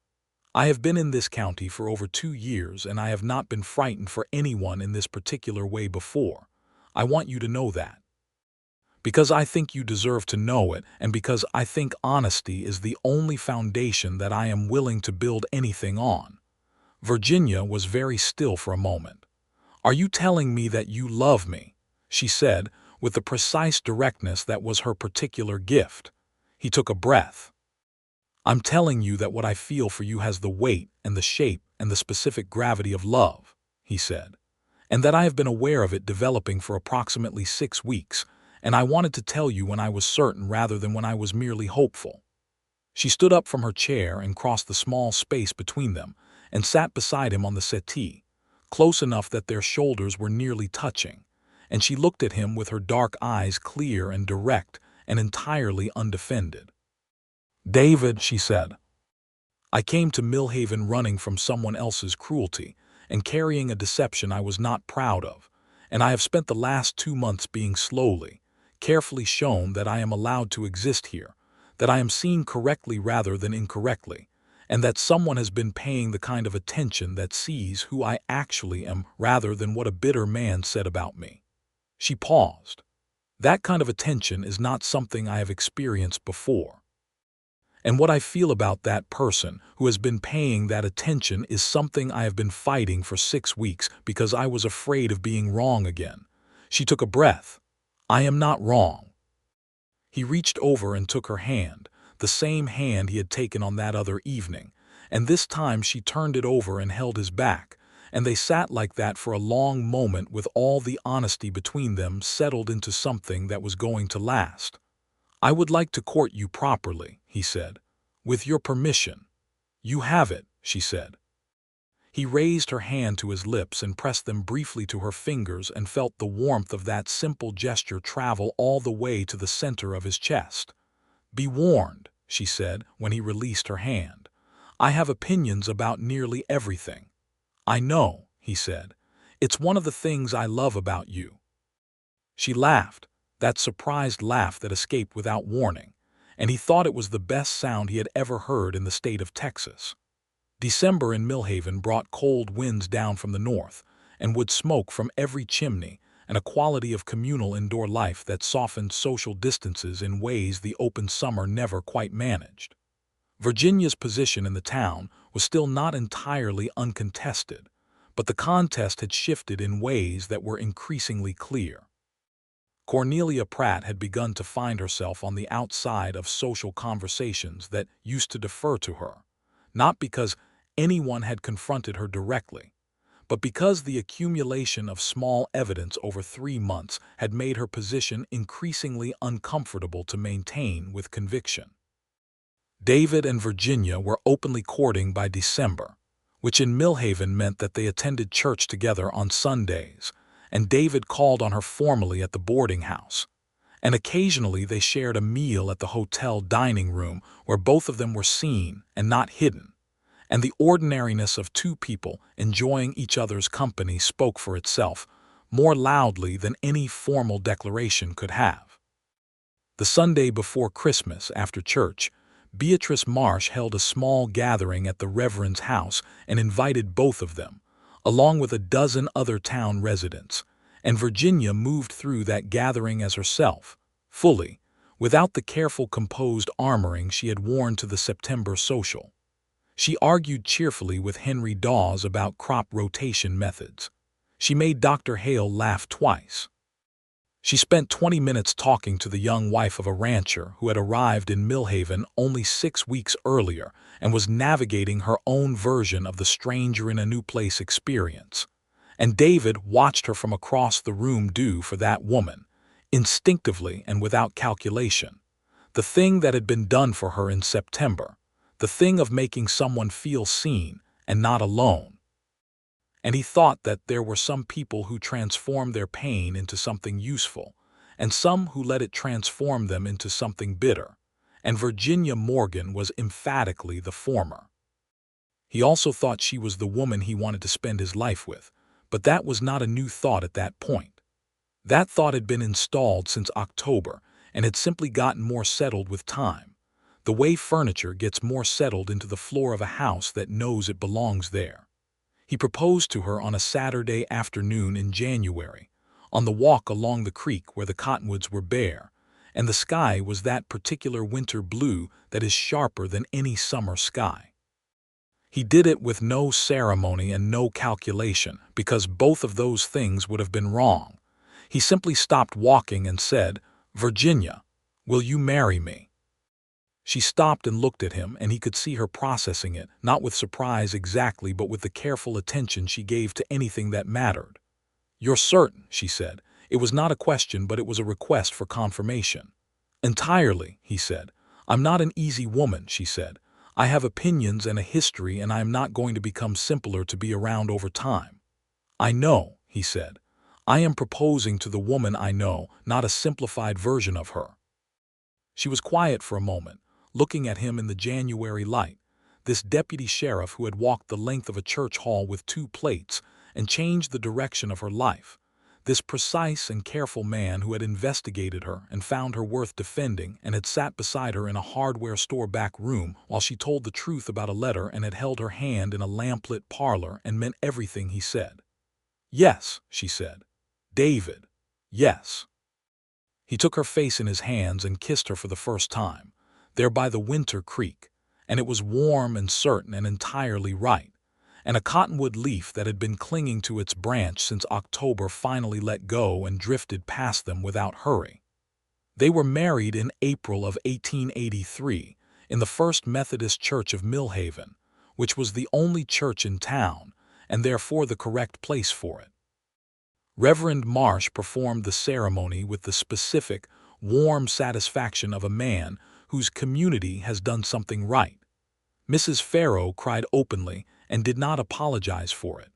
I have been in this county for over 2 years, and I have not been frightened for anyone in this particular way before. I want you to know that. Because I think you deserve to know it, and because I think honesty is the only foundation that I am willing to build anything on. Virginia was very still for a moment. Are you telling me that you love me? She said, with the precise directness that was her particular gift. He took a breath. I'm telling you that what I feel for you has the weight and the shape and the specific gravity of love, he said, and that I have been aware of it developing for approximately 6 weeks, and I wanted to tell you when I was certain rather than when I was merely hopeful. She stood up from her chair and crossed the small space between them and sat beside him on the settee, close enough that their shoulders were nearly touching, and she looked at him with her dark eyes clear and direct and entirely undefended. David, she said, I came to Millhaven running from someone else's cruelty and carrying a deception I was not proud of, and I have spent the last 2 months being slowly, carefully shown that I am allowed to exist here, that I am seen correctly rather than incorrectly, and that someone has been paying the kind of attention that sees who I actually am rather than what a bitter man said about me. She paused. That kind of attention is not something I have experienced before. And what I feel about that person who has been paying that attention is something I have been fighting for 6 weeks because I was afraid of being wrong again. She took a breath. I am not wrong. He reached over and took her hand, the same hand he had taken on that other evening, and this time she turned it over and held his back, and they sat like that for a long moment with all the honesty between them settled into something that was going to last. I would like to court you properly, he said. With your permission. You have it, she said. He raised her hand to his lips and pressed them briefly to her fingers and felt the warmth of that simple gesture travel all the way to the center of his chest. Be warned, she said when he released her hand. I have opinions about nearly everything. I know, he said. It's one of the things I love about you. She laughed, that surprised laugh that escaped without warning, and he thought it was the best sound he had ever heard in the state of Texas. December in Millhaven brought cold winds down from the north, and wood smoke from every chimney, and a quality of communal indoor life that softened social distances in ways the open summer never quite managed. Virginia's position in the town was still not entirely uncontested, but the contest had shifted in ways that were increasingly clear. Cornelia Pratt had begun to find herself on the outside of social conversations that used to defer to her, not because anyone had confronted her directly, but because the accumulation of small evidence over 3 months had made her position increasingly uncomfortable to maintain with conviction. David and Virginia were openly courting by December, which in Millhaven meant that they attended church together on Sundays, and David called on her formally at the boarding house, and occasionally they shared a meal at the hotel dining room where both of them were seen and not hidden, and the ordinariness of two people enjoying each other's company spoke for itself more loudly than any formal declaration could have. The Sunday before Christmas, after church, Beatrice Marsh held a small gathering at the Reverend's house and invited both of them, along with a dozen other town residents, and Virginia moved through that gathering as herself, fully, without the careful composed armoring she had worn to the September social. She argued cheerfully with Henry Dawes about crop rotation methods. She made Dr. Hale laugh twice. She spent 20 minutes talking to the young wife of a rancher who had arrived in Millhaven only 6 weeks earlier and was navigating her own version of the stranger in a new place experience. And David watched her from across the room do for that woman, instinctively and without calculation, the thing that had been done for her in September, the thing of making someone feel seen and not alone. And he thought that there were some people who transformed their pain into something useful, and some who let it transform them into something bitter, and Virginia Morgan was emphatically the former. He also thought she was the woman he wanted to spend his life with, but that was not a new thought at that point. That thought had been installed since October and had simply gotten more settled with time, the way furniture gets more settled into the floor of a house that knows it belongs there. He proposed to her on a Saturday afternoon in January, on the walk along the creek where the cottonwoods were bare, and the sky was that particular winter blue that is sharper than any summer sky. He did it with no ceremony and no calculation, because both of those things would have been wrong. He simply stopped walking and said, "Virginia, will you marry me?" She stopped and looked at him, and he could see her processing it, not with surprise exactly, but with the careful attention she gave to anything that mattered. "You're certain," she said. It was not a question, but it was a request for confirmation. "Entirely," he said. "I'm not an easy woman," she said. "I have opinions and a history, and I am not going to become simpler to be around over time." "I know," he said. "I am proposing to the woman I know, not a simplified version of her." She was quiet for a moment, looking at him in the January light, this deputy sheriff who had walked the length of a church hall with 2 plates and changed the direction of her life, this precise and careful man who had investigated her and found her worth defending and had sat beside her in a hardware store back room while she told the truth about a letter and had held her hand in a lamplit parlor and meant everything he said. "Yes," she said. "David, yes." He took her face in his hands and kissed her for the first time. there by the Winter Creek, and it was warm and certain and entirely right, and a cottonwood leaf that had been clinging to its branch since October finally let go and drifted past them without hurry. They were married in April of 1883 in the First Methodist Church of Millhaven, which was the only church in town, and therefore the correct place for it. Reverend Marsh performed the ceremony with the specific, warm satisfaction of a man whose community has done something right. Mrs. Farrow cried openly and did not apologize for it.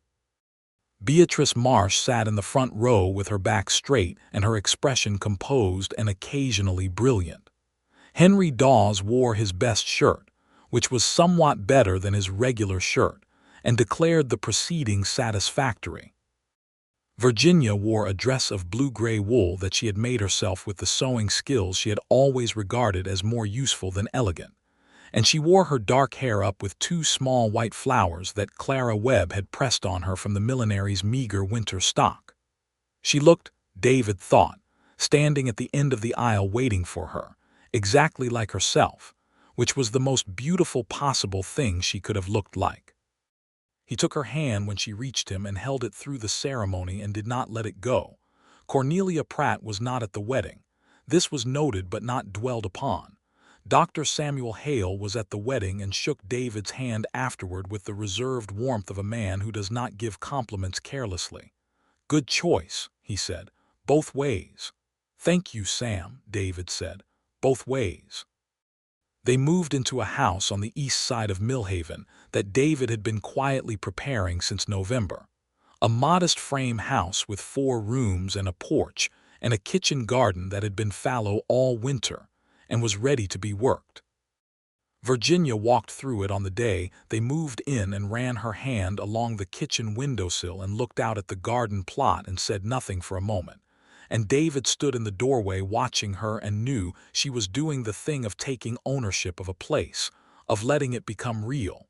Beatrice Marsh sat in the front row with her back straight and her expression composed and occasionally brilliant. Henry Dawes wore his best shirt, which was somewhat better than his regular shirt, and declared the proceedings satisfactory. Virginia wore a dress of blue-gray wool that she had made herself with the sewing skills she had always regarded as more useful than elegant, and she wore her dark hair up with two small white flowers that Clara Webb had pressed on her from the millinery's meager winter stock. She looked, David thought, standing at the end of the aisle waiting for her, exactly like herself, which was the most beautiful possible thing she could have looked like. He took her hand when she reached him and held it through the ceremony and did not let it go. Cornelia Pratt was not at the wedding. This was noted but not dwelled upon. Dr. Samuel Hale was at the wedding and shook David's hand afterward with the reserved warmth of a man who does not give compliments carelessly. "Good choice," he said. "Both ways." "Thank you, Sam," David said. "Both ways." They moved into a house on the east side of Millhaven that David had been quietly preparing since November. A modest frame house with 4 rooms and a porch and a kitchen garden that had been fallow all winter and was ready to be worked. Virginia walked through it on the day they moved in and ran her hand along the kitchen windowsill and looked out at the garden plot and said nothing for a moment. And David stood in the doorway watching her and knew she was doing the thing of taking ownership of a place, of letting it become real.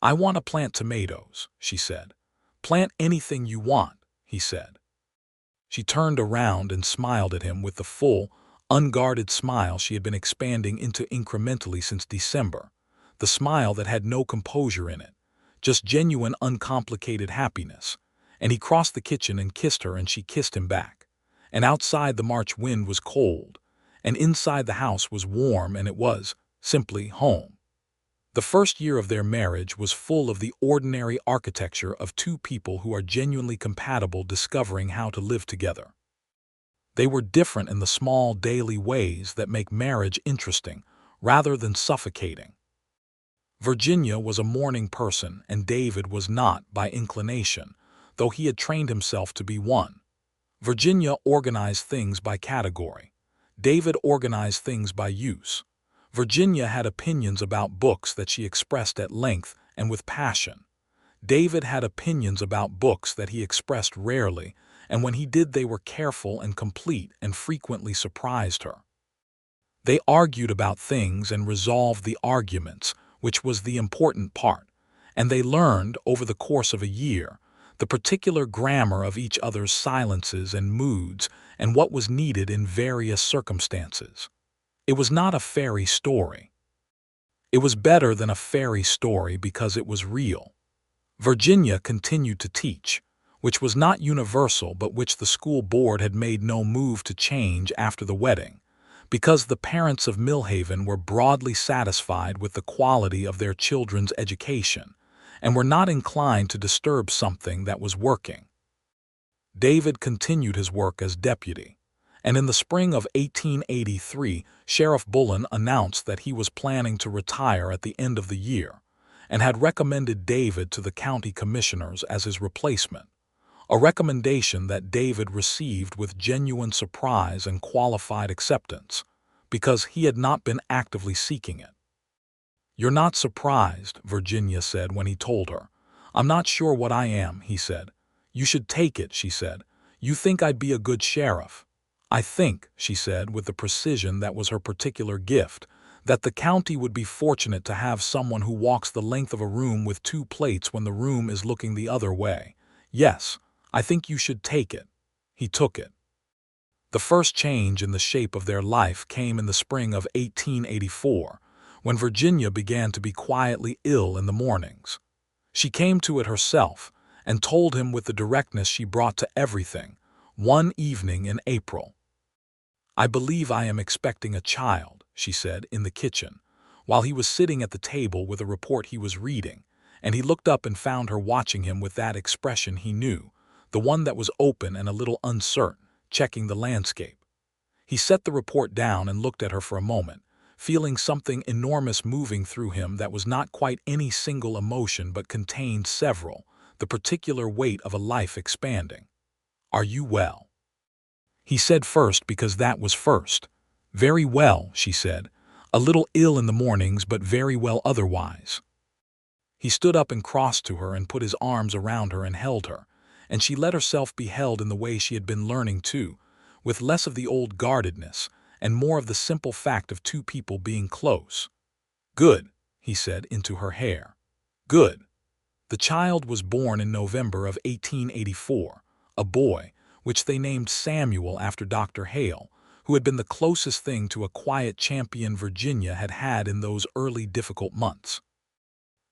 "I want to plant tomatoes," she said. "Plant anything you want," he said. She turned around and smiled at him with the full, unguarded smile she had been expanding into incrementally since December, the smile that had no composure in it, just genuine uncomplicated happiness, and he crossed the kitchen and kissed her and she kissed him back. And outside the March wind was cold, and inside the house was warm, and it was, simply, home. The first year of their marriage was full of the ordinary architecture of two people who are genuinely compatible discovering how to live together. They were different in the small daily ways that make marriage interesting, rather than suffocating. Virginia was a morning person, and David was not by inclination, though he had trained himself to be one. Virginia organized things by category. David organized things by use. Virginia had opinions about books that she expressed at length and with passion. David had opinions about books that he expressed rarely, and when he did they were careful and complete and frequently surprised her. They argued about things and resolved the arguments, which was the important part, and they learned, over the course of a year, the particular grammar of each other's silences and moods and what was needed in various circumstances. It was not a fairy story. It was better than a fairy story because it was real. Virginia continued to teach, which was not universal but which the school board had made no move to change after the wedding, because the parents of Millhaven were broadly satisfied with the quality of their children's education and were not inclined to disturb something that was working. David continued his work as deputy, and in the spring of 1883, Sheriff Bullen announced that he was planning to retire at the end of the year and had recommended David to the county commissioners as his replacement, a recommendation that David received with genuine surprise and qualified acceptance, because he had not been actively seeking it. "You're not surprised," Virginia said when he told her. "I'm not sure what I am," he said. "You should take it," she said. "You think I'd be a good sheriff." "I think," she said with the precision that was her particular gift, "that the county would be fortunate to have someone who walks the length of a room with 2 plates when the room is looking the other way. Yes, I think you should take it." He took it. The first change in the shape of their life came in the spring of 1884, when Virginia began to be quietly ill in the mornings. She came to it herself and told him with the directness she brought to everything, one evening in April. "I believe I am expecting a child," she said, in the kitchen, while he was sitting at the table with a report he was reading, and he looked up and found her watching him with that expression he knew, the one that was open and a little uncertain, checking the landscape. He set the report down and looked at her for a moment, feeling something enormous moving through him that was not quite any single emotion but contained several, the particular weight of a life expanding. "Are you well?" He said first because that was first. "Very well," she said. "A little ill in the mornings, but very well otherwise." He stood up and crossed to her and put his arms around her and held her, and she let herself be held in the way she had been learning to, with less of the old guardedness and more of the simple fact of two people being close. "Good," he said into her hair. "Good." The child was born in November of 1884, a boy, which they named Samuel after Dr. Hale, who had been the closest thing to a quiet champion Virginia had had in those early difficult months.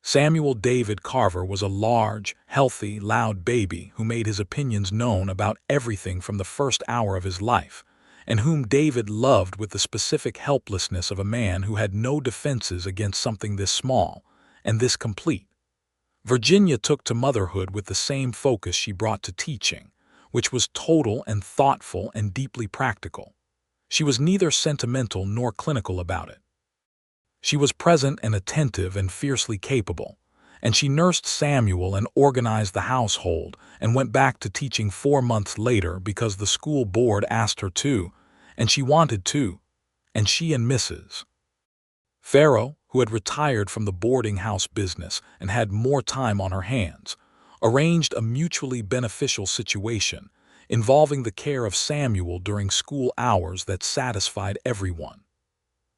Samuel David Carver was a large, healthy, loud baby who made his opinions known about everything from the first hour of his life, and whom David loved with the specific helplessness of a man who had no defenses against something this small and this complete. Virginia took to motherhood with the same focus she brought to teaching, which was total and thoughtful and deeply practical. She was neither sentimental nor clinical about it. She was present and attentive and fiercely capable, and she nursed Samuel and organized the household and went back to teaching 4 months later because the school board asked her to, and she wanted to, and she and Mrs. Farrow, who had retired from the boarding house business and had more time on her hands, arranged a mutually beneficial situation involving the care of Samuel during school hours that satisfied everyone.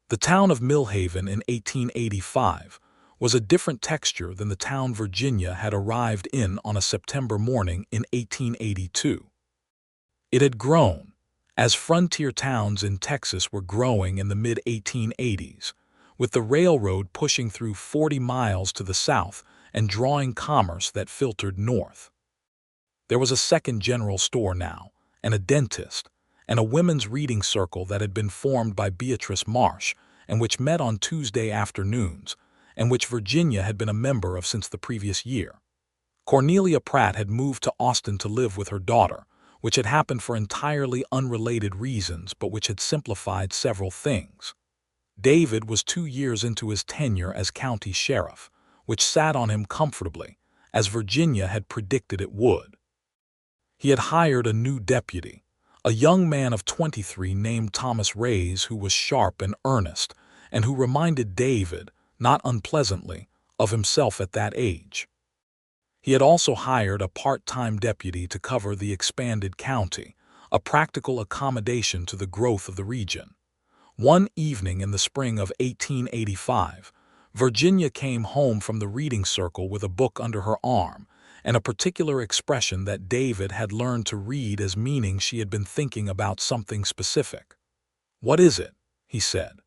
The town of Millhaven in 1885 was a different texture than the town Virginia had arrived in on a September morning in 1882. It had grown, as frontier towns in Texas were growing in the mid-1880s, with the railroad pushing through 40 miles to the south and drawing commerce that filtered north. There was a second general store now, and a dentist, and a women's reading circle that had been formed by Beatrice Marsh and which met on Tuesday afternoons, and which Virginia had been a member of since the previous year. Cornelia Pratt had moved to Austin to live with her daughter, which had happened for entirely unrelated reasons but which had simplified several things. David was 2 years into his tenure as county sheriff, which sat on him comfortably, as Virginia had predicted it would. He had hired a new deputy, a young man of 23 named Thomas Reyes, who was sharp and earnest, and who reminded David, not unpleasantly, of himself at that age. He had also hired a part-time deputy to cover the expanded county, a practical accommodation to the growth of the region. One evening in the spring of 1885, Virginia came home from the reading circle with a book under her arm, and a particular expression that David had learned to read as meaning she had been thinking about something specific. "What is it?" he said.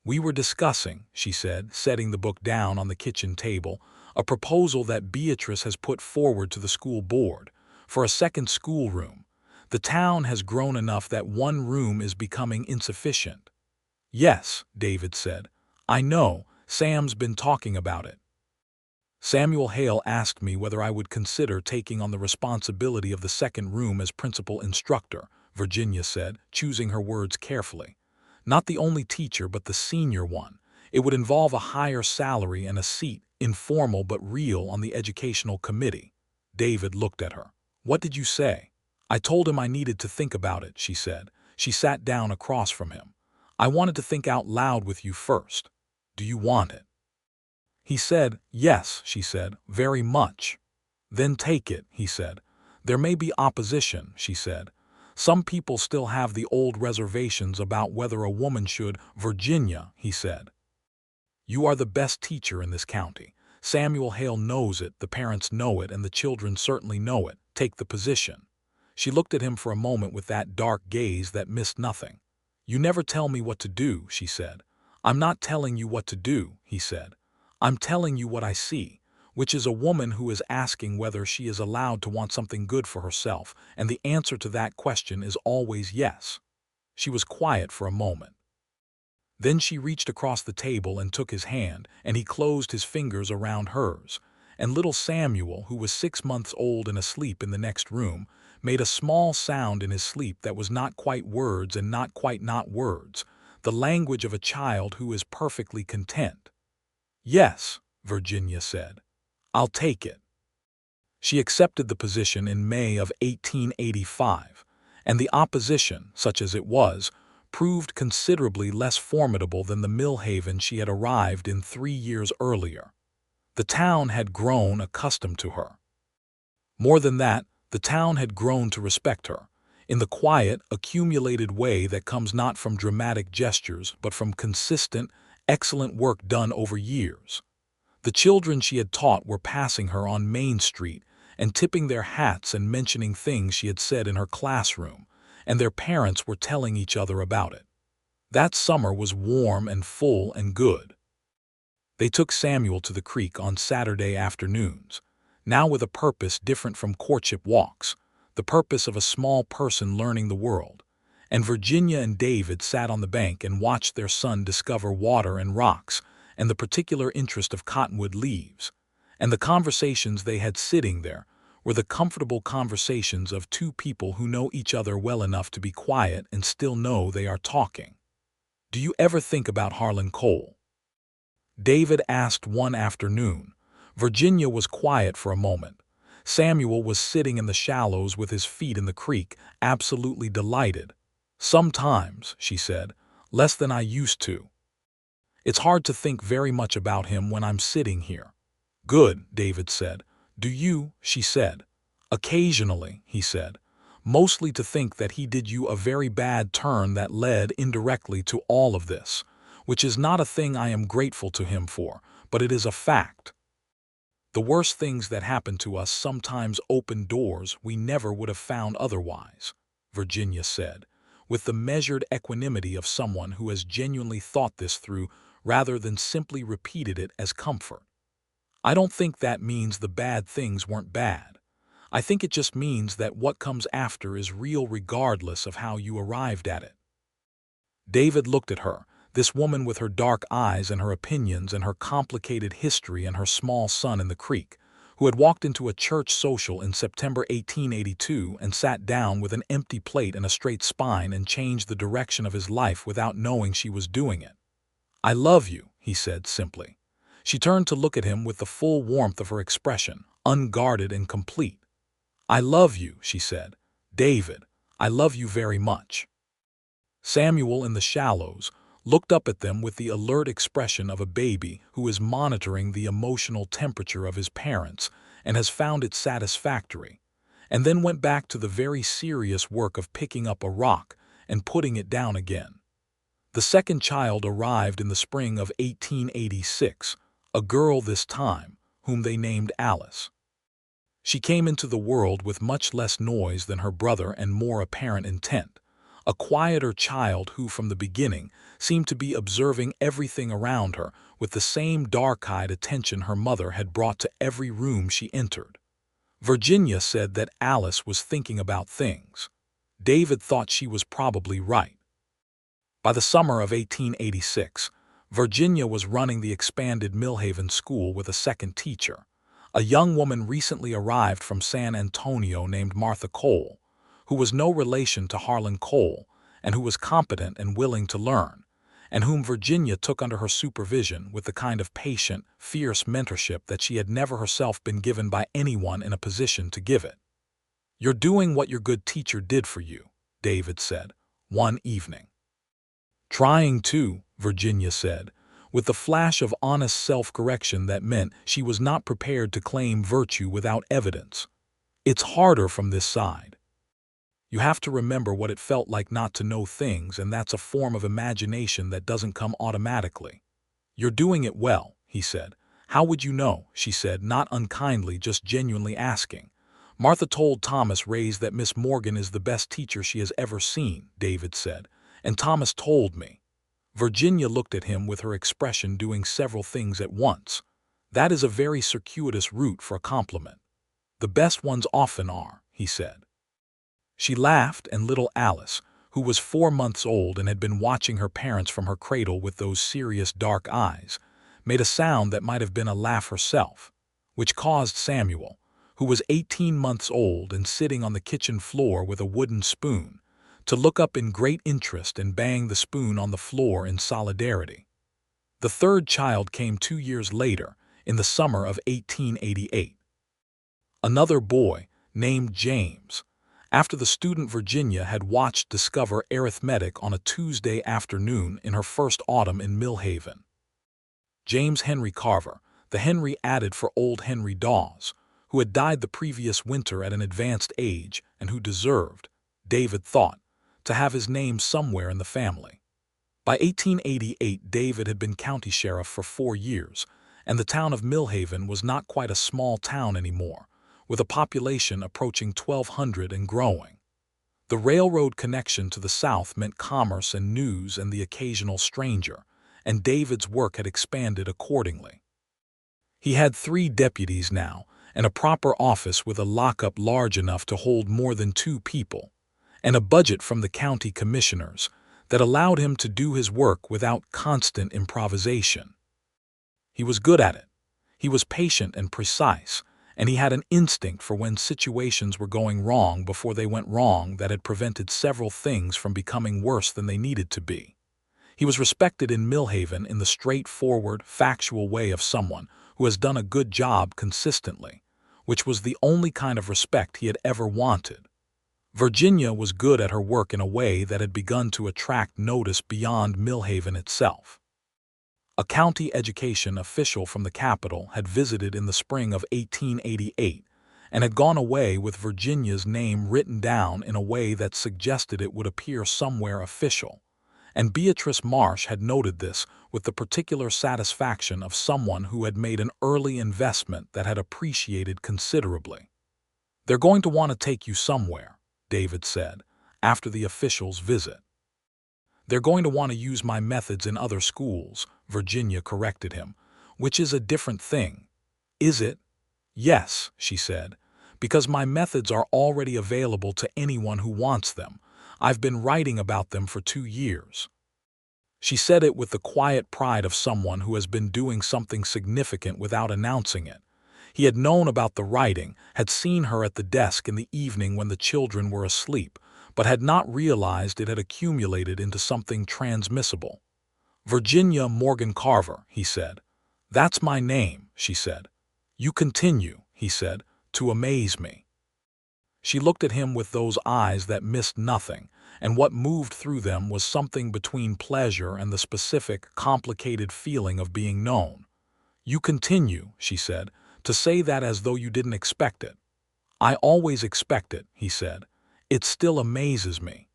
"We were discussing," she said, setting the book down on the kitchen table, "a proposal that Beatrice has put forward to the school board for a second schoolroom. The town has grown enough that one room is becoming insufficient." "Yes," David said. "I know, Sam's been talking about it. Samuel Hale asked me whether I would consider taking on the responsibility of the second room as principal instructor," Virginia said, choosing her words carefully. "Not the only teacher, but the senior one. It would involve a higher salary and a seat, informal but real, on the educational committee." David looked at her. "What did you say?" "I told him I needed to think about it," she said. She sat down across from him. "I wanted to think out loud with you first. Do you want it?" He said, "Yes," she said, "very much." "Then take it," he said. "There may be opposition," she said. "Some people still have the old reservations about whether a woman should." "Virginia," he said, "you are the best teacher in this county. Samuel Hale knows it, the parents know it, and the children certainly know it. Take the position." She looked at him for a moment with that dark gaze that missed nothing. "You never tell me what to do," she said. "I'm not telling you what to do," he said. "I'm telling you what I see, which is a woman who is asking whether she is allowed to want something good for herself, and the answer to that question is always yes." She was quiet for a moment. Then she reached across the table and took his hand, and he closed his fingers around hers. And little Samuel, who was 6 months old and asleep in the next room, made a small sound in his sleep that was not quite words and not quite not words, the language of a child who is perfectly content. "Yes," Virginia said. "I'll take it." She accepted the position in May of 1885, and the opposition, such as it was, proved considerably less formidable than the Millhaven she had arrived in 3 years earlier. The town had grown accustomed to her. More than that, the town had grown to respect her, in the quiet, accumulated way that comes not from dramatic gestures but from consistent, excellent work done over years. The children she had taught were passing her on Main Street and tipping their hats and mentioning things she had said in her classroom, and their parents were telling each other about it. That summer was warm and full and good. They took Samuel to the creek on Saturday afternoons, now with a purpose different from courtship walks, the purpose of a small person learning the world, and Virginia and David sat on the bank and watched their son discover water and rocks and the particular interest of cottonwood leaves, and the conversations they had sitting there were the comfortable conversations of two people who know each other well enough to be quiet and still know they are talking. "Do you ever think about Harlan Cole?" David asked one afternoon. Virginia was quiet for a moment. Samuel was sitting in the shallows with his feet in the creek, absolutely delighted. "Sometimes," she said, "less than I used to. It's hard to think very much about him when I'm sitting here." "Good," David said. "Do you?" she said. "Occasionally," he said. "Mostly to think that he did you a very bad turn that led indirectly to all of this, which is not a thing I am grateful to him for, but it is a fact. The worst things that happen to us sometimes open doors we never would have found otherwise," Virginia said, with the measured equanimity of someone who has genuinely thought this through rather than simply repeated it as comfort. "I don't think that means the bad things weren't bad. I think it just means that what comes after is real regardless of how you arrived at it." David looked at her, this woman with her dark eyes and her opinions and her complicated history and her small son in the creek, who had walked into a church social in September 1882 and sat down with an empty plate and a straight spine and changed the direction of his life without knowing she was doing it. "I love you," he said simply. She turned to look at him with the full warmth of her expression, unguarded and complete. "I love you," she said. "David, I love you very much." Samuel in the shallows looked up at them with the alert expression of a baby who is monitoring the emotional temperature of his parents and has found it satisfactory, and then went back to the very serious work of picking up a rock and putting it down again. The second child arrived in the spring of 1886, a girl this time, whom they named Alice. She came into the world with much less noise than her brother and more apparent intent, a quieter child who from the beginning seemed to be observing everything around her with the same dark-eyed attention her mother had brought to every room she entered. Virginia said that Alice was thinking about things. David thought she was probably right. By the summer of 1886, Virginia was running the expanded Millhaven school with a second teacher, a young woman recently arrived from San Antonio named Martha Cole, who was no relation to Harlan Cole and who was competent and willing to learn, and whom Virginia took under her supervision with the kind of patient, fierce mentorship that she had never herself been given by anyone in a position to give it. "You're doing what your good teacher did for you," David said, one evening. "Trying to," Virginia said, with the flash of honest self-correction that meant she was not prepared to claim virtue without evidence. "It's harder from this side. You have to remember what it felt like not to know things, and that's a form of imagination that doesn't come automatically." "You're doing it well," he said. "How would you know?" she said, not unkindly, just genuinely asking. Martha told Thomas Rays that Miss Morgan is the best teacher she has ever seen, David said, and Thomas told me. Virginia looked at him with her expression doing several things at once. That is a very circuitous route for a compliment. The best ones often are, he said. She laughed, and little Alice, who was 4 months old and had been watching her parents from her cradle with those serious dark eyes, made a sound that might have been a laugh herself, which caused Samuel, who was 18 months old and sitting on the kitchen floor with a wooden spoon, to look up in great interest and bang the spoon on the floor in solidarity. The third child came 2 years later, in the summer of 1888. Another boy, named James, after the student Virginia had watched discover arithmetic on a Tuesday afternoon in her first autumn in Millhaven. James Henry Carver, the Henry added for old Henry Dawes, who had died the previous winter at an advanced age and who deserved, David thought, to have his name somewhere in the family. By 1888, David had been county sheriff for 4 years, and the town of Millhaven was not quite a small town anymore, with a population approaching 1,200 and growing. The railroad connection to the south meant commerce and news and the occasional stranger, and David's work had expanded accordingly. He had 3 deputies now, and a proper office with a lockup large enough to hold more than 2 people, and a budget from the county commissioners that allowed him to do his work without constant improvisation. He was good at it. He was patient and precise, and he had an instinct for when situations were going wrong before they went wrong that had prevented several things from becoming worse than they needed to be. He was respected in Millhaven in the straightforward, factual way of someone who has done a good job consistently, which was the only kind of respect he had ever wanted. Virginia was good at her work in a way that had begun to attract notice beyond Millhaven itself. A county education official from the capital had visited in the spring of 1888 and had gone away with Virginia's name written down in a way that suggested it would appear somewhere official, and Beatrice Marsh had noted this with the particular satisfaction of someone who had made an early investment that had appreciated considerably. "They're going to want to take you somewhere," David said, after the official's visit. "They're going to want to use my methods in other schools," Virginia corrected him, "which is a different thing." "Is it?" "Yes," she said, "because my methods are already available to anyone who wants them. I've been writing about them for 2 years." She said it with the quiet pride of someone who has been doing something significant without announcing it. He had known about the writing, had seen her at the desk in the evening when the children were asleep, but had not realized it had accumulated into something transmissible. "Virginia Morgan Carver," he said. "That's my name," she said. "You continue," he said, "to amaze me." She looked at him with those eyes that missed nothing, and what moved through them was something between pleasure and the specific, complicated feeling of being known. "You continue," she said, "to say that as though you didn't expect it." "I always expect it," he said. "It still amazes me."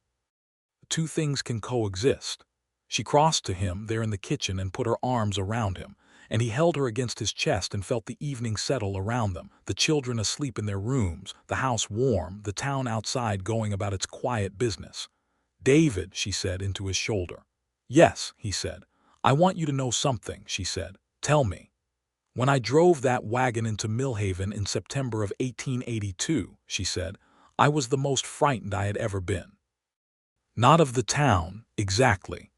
2 things can coexist. She crossed to him there in the kitchen and put her arms around him, and he held her against his chest and felt the evening settle around them, the children asleep in their rooms, the house warm, the town outside going about its quiet business. "David," she said into his shoulder. "Yes," he said. "I want you to know something," she said. "Tell me." "When I drove that wagon into Millhaven in September of 1882, she said, "I was the most frightened I had ever been. Not of the town, exactly.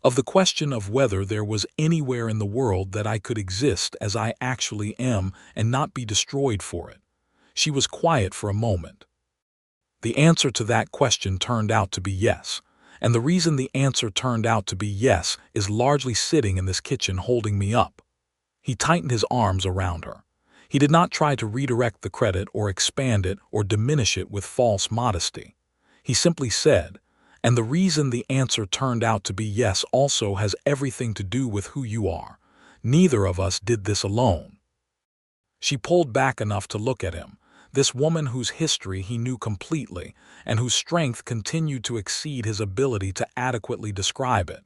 Of the question of whether there was anywhere in the world that I could exist as I actually am and not be destroyed for it." She was quiet for a moment. "The answer to that question turned out to be yes, and the reason the answer turned out to be yes is largely sitting in this kitchen holding me up." He tightened his arms around her. He did not try to redirect the credit or expand it or diminish it with false modesty. He simply said, "And the reason the answer turned out to be yes also has everything to do with who you are. Neither of us did this alone." She pulled back enough to look at him, this woman whose history he knew completely and whose strength continued to exceed his ability to adequately describe it.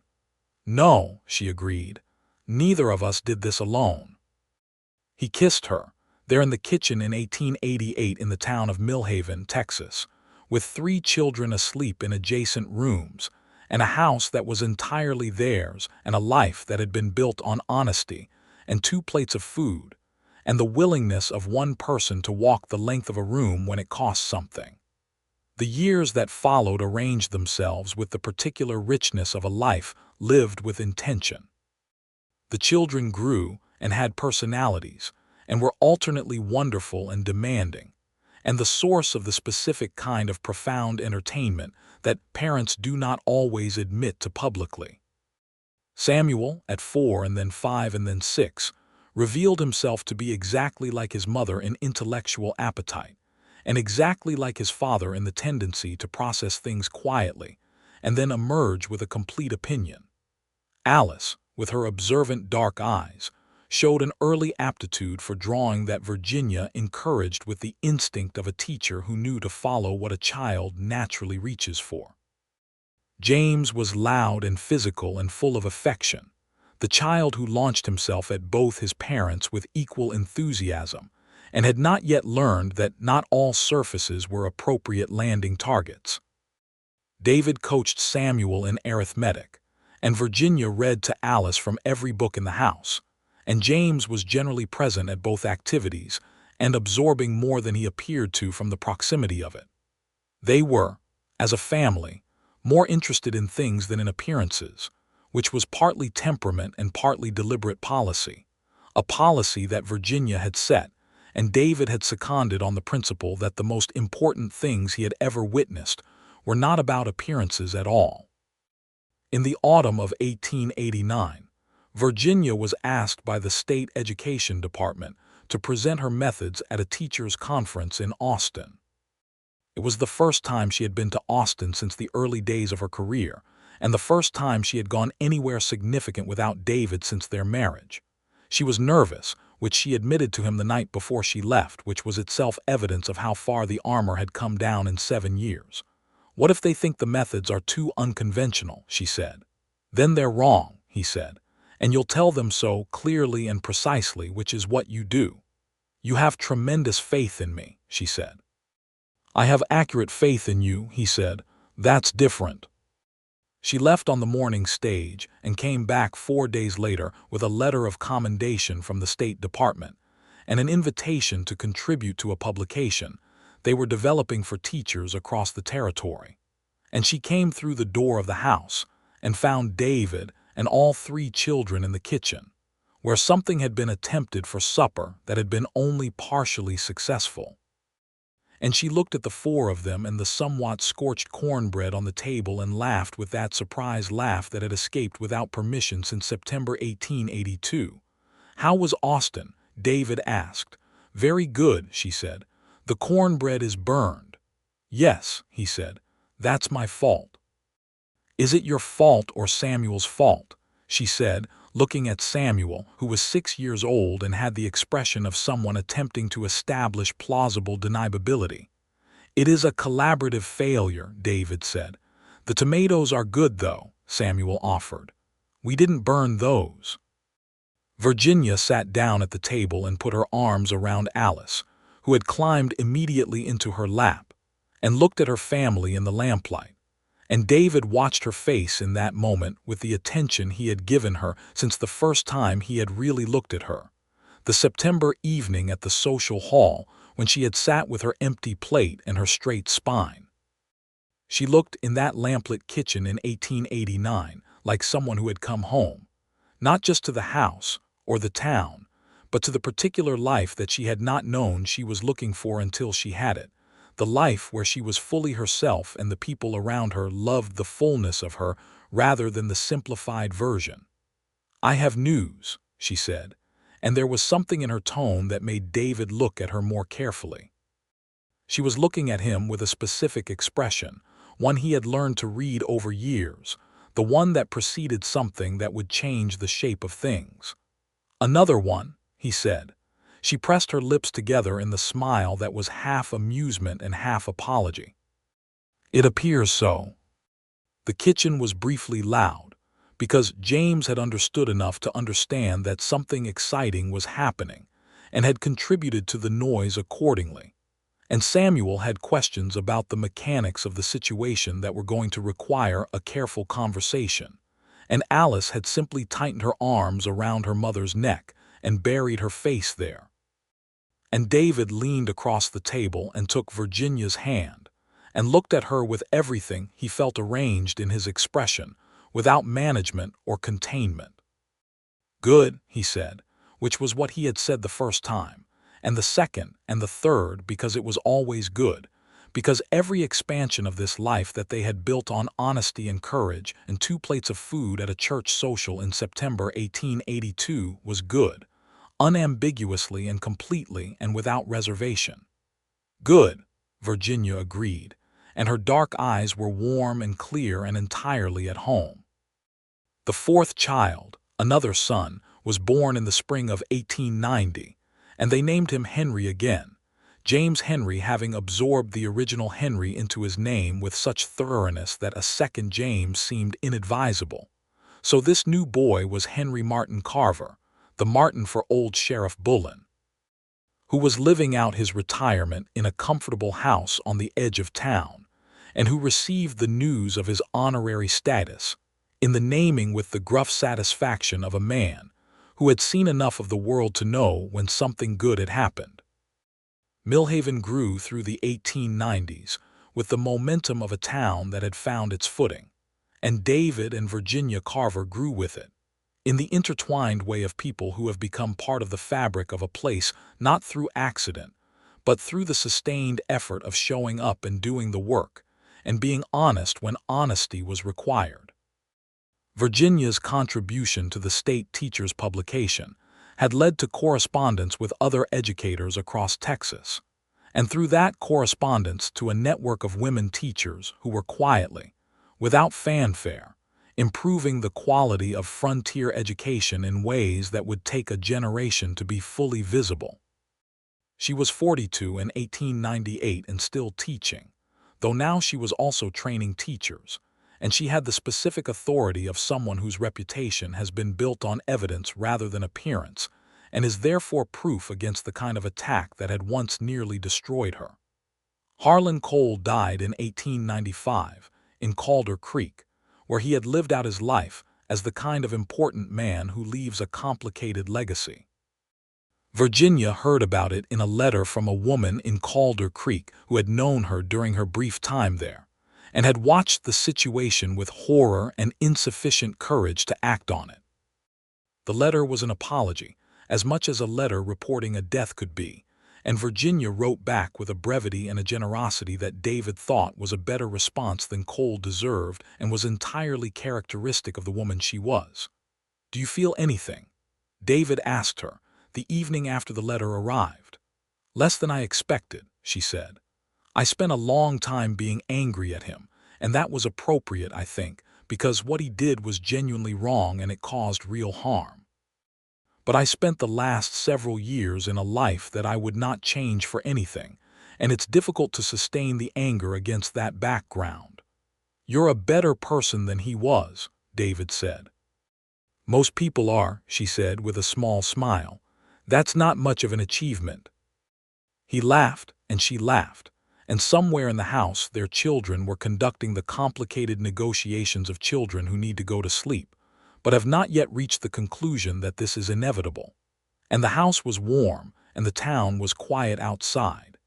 "No," she agreed. "Neither of us did this alone." He kissed her, They're in the kitchen in 1888 in the town of Millhaven, Texas, with 3 children asleep in adjacent rooms, and a house that was entirely theirs, and a life that had been built on honesty, and 2 plates of food, and the willingness of one person to walk the length of a room when it cost something. The years that followed arranged themselves with the particular richness of a life lived with intention. The children grew and had personalities, and were alternately wonderful and demanding, and the source of the specific kind of profound entertainment that parents do not always admit to publicly. Samuel, at 4 and then 5 and then 6, revealed himself to be exactly like his mother in intellectual appetite, and exactly like his father in the tendency to process things quietly and then emerge with a complete opinion. Alice, with her observant dark eyes, showed an early aptitude for drawing that Virginia encouraged with the instinct of a teacher who knew to follow what a child naturally reaches for. James was loud and physical and full of affection, the child who launched himself at both his parents with equal enthusiasm, and had not yet learned that not all surfaces were appropriate landing targets. David coached Samuel in arithmetic, and Virginia read to Alice from every book in the house, and James was generally present at both activities and absorbing more than he appeared to from the proximity of it. They were, as a family, more interested in things than in appearances, which was partly temperament and partly deliberate policy, a policy that Virginia had set, and David had seconded on the principle that the most important things he had ever witnessed were not about appearances at all. In the autumn of 1889, Virginia was asked by the state education department to present her methods at a teachers' conference in Austin. It was the first time she had been to Austin since the early days of her career, and the first time she had gone anywhere significant without David since their marriage. She was nervous, which she admitted to him the night before she left, which was itself evidence of how far the armor had come down in 7 years. "What if they think the methods are too unconventional?" she said. "Then they're wrong," he said, "and you'll tell them so clearly and precisely, which is what you do." "You have tremendous faith in me," she said. "I have accurate faith in you," he said. "That's different." She left on the morning stage and came back 4 days later with a letter of commendation from the State Department and an invitation to contribute to a publication they were developing for teachers across the territory. And she came through the door of the house and found David and all 3 children in the kitchen, where something had been attempted for supper that had been only partially successful. And she looked at the 4 of them and the somewhat scorched cornbread on the table and laughed with that surprised laugh that had escaped without permission since September 1882. "How was Austin?" David asked. "Very good," she said. "The cornbread is burned." "Yes," he said. "That's my fault." "Is it your fault or Samuel's fault?" she said, looking at Samuel, who was 6 years old and had the expression of someone attempting to establish plausible deniability. "It is a collaborative failure," David said. "The tomatoes are good, though," Samuel offered. "We didn't burn those." Virginia sat down at the table and put her arms around Alice, who had climbed immediately into her lap, and looked at her family in the lamplight. And David watched her face in that moment with the attention he had given her since the first time he had really looked at her, the September evening at the social hall when she had sat with her empty plate and her straight spine. She looked in that lamplit kitchen in 1889 like someone who had come home, not just to the house or the town, but to the particular life that she had not known she was looking for until she had it, the life where she was fully herself and the people around her loved the fullness of her rather than the simplified version. "I have news," she said, and there was something in her tone that made David look at her more carefully. She was looking at him with a specific expression, one he had learned to read over years, the one that preceded something that would change the shape of things. "Another one," he said. She pressed her lips together in the smile that was half amusement and half apology. "It appears so." The kitchen was briefly loud, because James had understood enough to understand that something exciting was happening, and had contributed to the noise accordingly. And Samuel had questions about the mechanics of the situation that were going to require a careful conversation. And Alice had simply tightened her arms around her mother's neck and buried her face there. And David leaned across the table and took Virginia's hand, and looked at her with everything he felt arranged in his expression, without management or containment. "Good," he said, which was what he had said the first time, and the second and the third because it was always good, because every expansion of this life that they had built on honesty and courage and 2 plates of food at a church social in September 1882 was good, unambiguously and completely and without reservation. "Good," Virginia agreed, and her dark eyes were warm and clear and entirely at home. The 4th child, another son, was born in the spring of 1890, and they named him Henry again, James Henry having absorbed the original Henry into his name with such thoroughness that a second James seemed inadvisable. So this new boy was Henry Martin Carver, the Martin for old Sheriff Bullen, who was living out his retirement in a comfortable house on the edge of town, and who received the news of his honorary status in the naming with the gruff satisfaction of a man who had seen enough of the world to know when something good had happened. Millhaven grew through the 1890s with the momentum of a town that had found its footing, and David and Virginia Carver grew with it, in the intertwined way of people who have become part of the fabric of a place not through accident, but through the sustained effort of showing up and doing the work, and being honest when honesty was required. Virginia's contribution to the state teacher's publication had led to correspondence with other educators across Texas, and through that correspondence to a network of women teachers who were quietly, without fanfare, improving the quality of frontier education in ways that would take a generation to be fully visible. She was 42 in 1898 and still teaching, though now she was also training teachers, and she had the specific authority of someone whose reputation has been built on evidence rather than appearance, and is therefore proof against the kind of attack that had once nearly destroyed her. Harlan Cole died in 1895 in Calder Creek, where he had lived out his life as the kind of important man who leaves a complicated legacy. Virginia heard about it in a letter from a woman in Calder Creek who had known her during her brief time there, and had watched the situation with horror and insufficient courage to act on it. The letter was an apology, as much as a letter reporting a death could be, and Virginia wrote back with a brevity and a generosity that David thought was a better response than Cole deserved and was entirely characteristic of the woman she was. "Do you feel anything?" David asked her, the evening after the letter arrived. "Less than I expected," she said. "I spent a long time being angry at him, and that was appropriate, I think, because what he did was genuinely wrong and it caused real harm. But I spent the last several years in a life that I would not change for anything, and it's difficult to sustain the anger against that background." "You're a better person than he was," David said. "Most people are," she said with a small smile. "That's not much of an achievement." He laughed, and she laughed, and somewhere in the house their children were conducting the complicated negotiations of children who need to go to sleep, but have not yet reached the conclusion that this is inevitable. And the house was warm, and the town was quiet outside.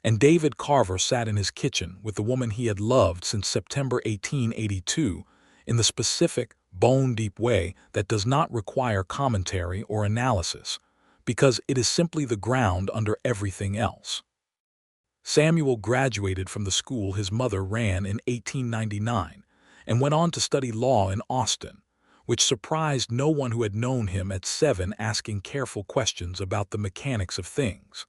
And David Carver sat in his kitchen with the woman he had loved since September 1882, in the specific, bone-deep way that does not require commentary or analysis, because it is simply the ground under everything else. Samuel graduated from the school his mother ran in 1899 and went on to study law in Austin, which surprised no one who had known him at 7, asking careful questions about the mechanics of things.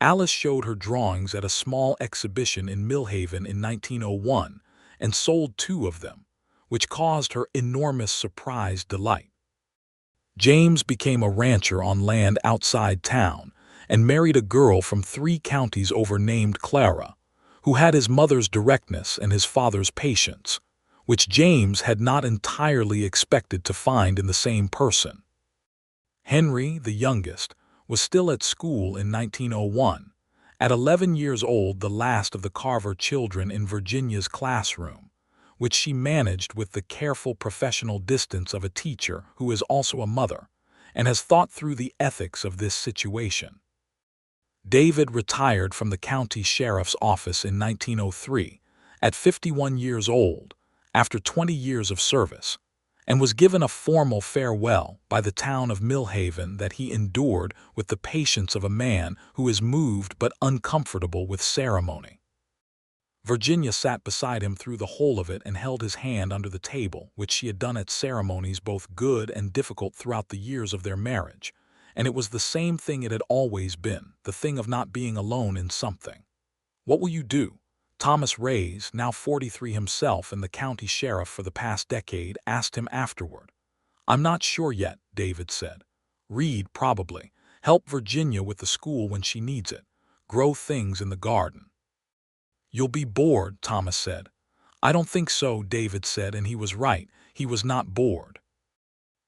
Alice showed her drawings at a small exhibition in Millhaven in 1901 and sold 2 of them, which caused her enormous surprised delight. James became a rancher on land outside town and married a girl from 3 counties over named Clara, who had his mother's directness and his father's patience, which James had not entirely expected to find in the same person. Henry, the youngest, was still at school in 1901, at 11 years old, the last of the Carver children in Virginia's classroom, which she managed with the careful professional distance of a teacher who is also a mother, and has thought through the ethics of this situation. David retired from the county sheriff's office in 1903, at 51 years old, after 20 years of service, and was given a formal farewell by the town of Millhaven that he endured with the patience of a man who is moved but uncomfortable with ceremony. Virginia sat beside him through the whole of it and held his hand under the table, which she had done at ceremonies both good and difficult throughout the years of their marriage, and it was the same thing it had always been, the thing of not being alone in something. "What will you do?" Thomas Reyes, now 43 himself and the county sheriff for the past decade, asked him afterward. "I'm not sure yet," David said. "Read, probably. Help Virginia with the school when she needs it. Grow things in the garden." "You'll be bored," Thomas said. "I don't think so," David said, and he was right. He was not bored.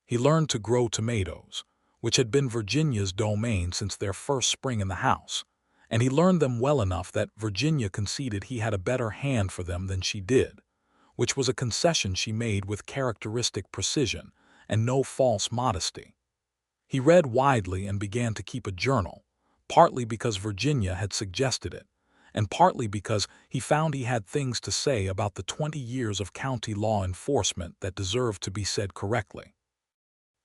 He learned to grow tomatoes, which had been Virginia's domain since their first spring in the house, and he learned them well enough that Virginia conceded he had a better hand for them than she did, which was a concession she made with characteristic precision and no false modesty. He read widely and began to keep a journal, partly because Virginia had suggested it, and partly because he found he had things to say about the 20 years of county law enforcement that deserved to be said correctly.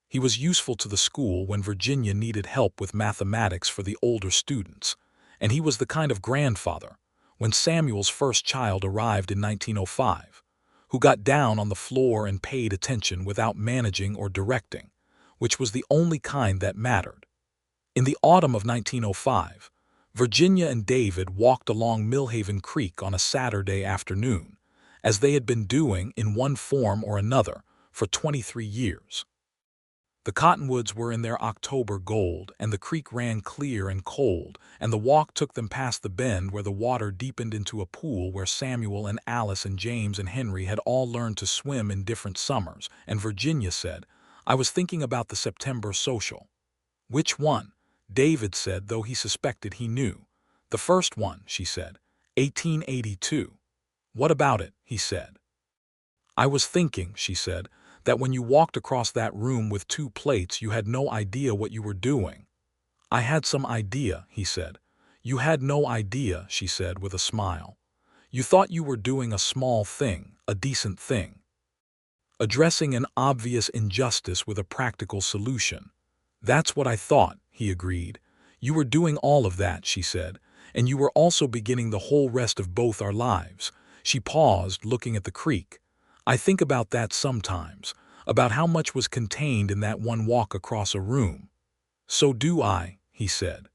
He was useful to the school when Virginia needed help with mathematics for the older students, and he was the kind of grandfather, when Samuel's first child arrived in 1905, who got down on the floor and paid attention without managing or directing, which was the only kind that mattered. In the autumn of 1905, Virginia and David walked along Millhaven Creek on a Saturday afternoon, as they had been doing in one form or another for 23 years. The cottonwoods were in their October gold, and the creek ran clear and cold, and the walk took them past the bend where the water deepened into a pool where Samuel and Alice and James and Henry had all learned to swim in different summers, and Virginia said, "I was thinking about the September social." "Which one?" David said, though he suspected he knew. "The first one," she said. 1882. "What about it?" he said. "I was thinking," she said, "that when you walked across that room with 2 plates you had no idea what you were doing." "I had some idea," he said. "You had no idea," she said with a smile. "You thought you were doing a small thing, a decent thing. Addressing an obvious injustice with a practical solution." "That's what I thought," he agreed. "You were doing all of that," she said, "and you were also beginning the whole rest of both our lives." She paused, looking at the creek. "I think about that sometimes, about how much was contained in that one walk across a room." "So do I," he said.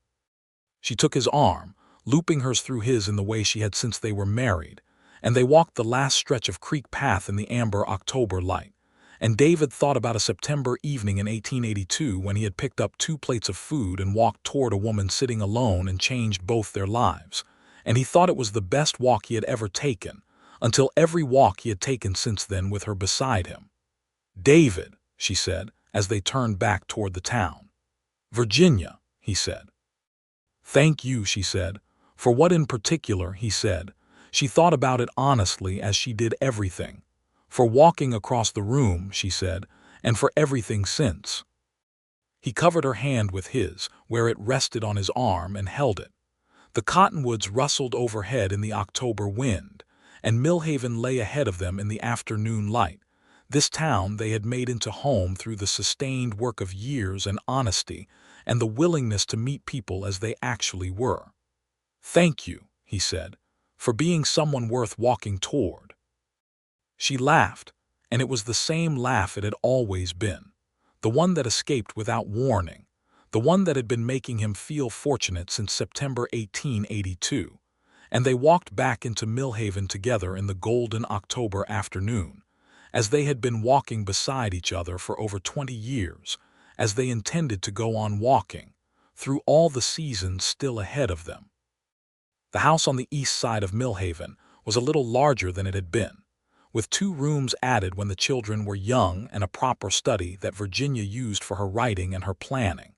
She took his arm, looping hers through his in the way she had since they were married, and they walked the last stretch of creek path in the amber October light. And David thought about a September evening in 1882 when he had picked up 2 plates of food and walked toward a woman sitting alone and changed both their lives. And he thought it was the best walk he had ever taken, until every walk he had taken since then with her beside him. "David," she said, as they turned back toward the town. "Virginia," he said. "Thank you," she said. "For what in particular?" he said. She thought about it honestly, as she did everything. "For walking across the room," she said, "and for everything since." He covered her hand with his, where it rested on his arm, and held it. The cottonwoods rustled overhead in the October wind, and Millhaven lay ahead of them in the afternoon light. This town they had made into home through the sustained work of years and honesty and the willingness to meet people as they actually were. "Thank you," he said, "for being someone worth walking toward." She laughed, and it was the same laugh it had always been, the one that escaped without warning, the one that had been making him feel fortunate since September 1882. And they walked back into Millhaven together in the golden October afternoon, as they had been walking beside each other for over 20 years, as they intended to go on walking, through all the seasons still ahead of them. The house on the east side of Millhaven was a little larger than it had been, with 2 rooms added when the children were young and a proper study that Virginia used for her writing and her planning.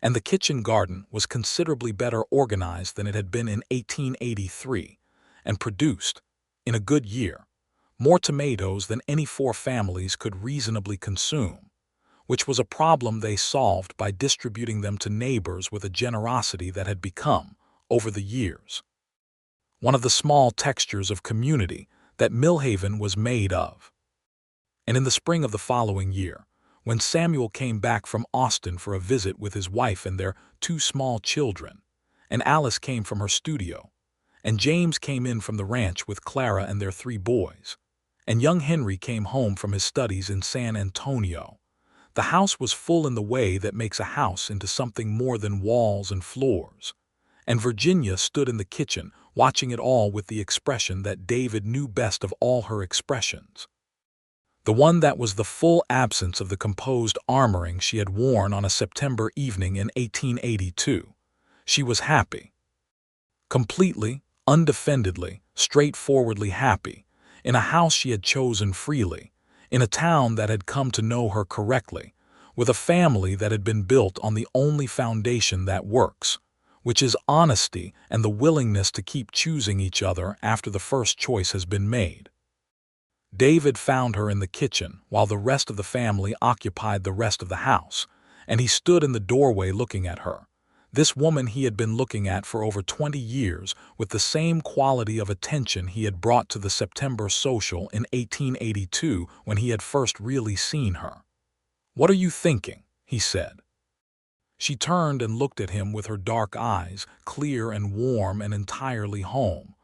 and the kitchen garden was considerably better organized than it had been in 1883, and produced, in a good year, more tomatoes than any four families could reasonably consume, which was a problem they solved by distributing them to neighbors with a generosity that had become, over the years, one of the small textures of community that Millhaven was made of. And in the spring of the following year, when Samuel came back from Austin for a visit with his wife and their two small children, and Alice came from her studio, and James came in from the ranch with Clara and their three boys, and young Henry came home from his studies in San Antonio, the house was full in the way that makes a house into something more than walls and floors, and Virginia stood in the kitchen watching it all with the expression that David knew best of all her expressions, the one that was the full absence of the composed armoring she had worn on a September evening in 1882. She was happy. Completely, undefendedly, straightforwardly happy, in a house she had chosen freely, in a town that had come to know her correctly, with a family that had been built on the only foundation that works, which is honesty and the willingness to keep choosing each other after the first choice has been made. David found her in the kitchen while the rest of the family occupied the rest of the house, and he stood in the doorway looking at her, this woman he had been looking at for over 20 years with the same quality of attention he had brought to the September social in 1882 when he had first really seen her. "What are you thinking?" he said. She turned and looked at him with her dark eyes, clear and warm and entirely home.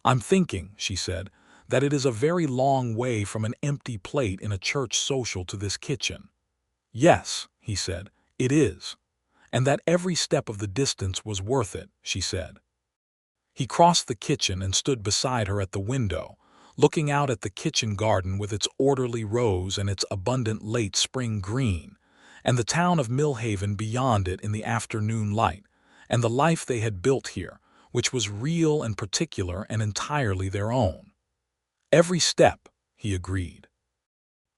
"I'm thinking," she said, "that it is a very long way from an empty plate in a church social to this kitchen." "Yes," he said, "it is. And that every step of the distance was worth it," she said. He crossed the kitchen and stood beside her at the window, looking out at the kitchen garden with its orderly rows and its abundant late spring green, and the town of Millhaven beyond it in the afternoon light, and the life they had built here, which was real and particular and entirely their own. "Every step," he agreed.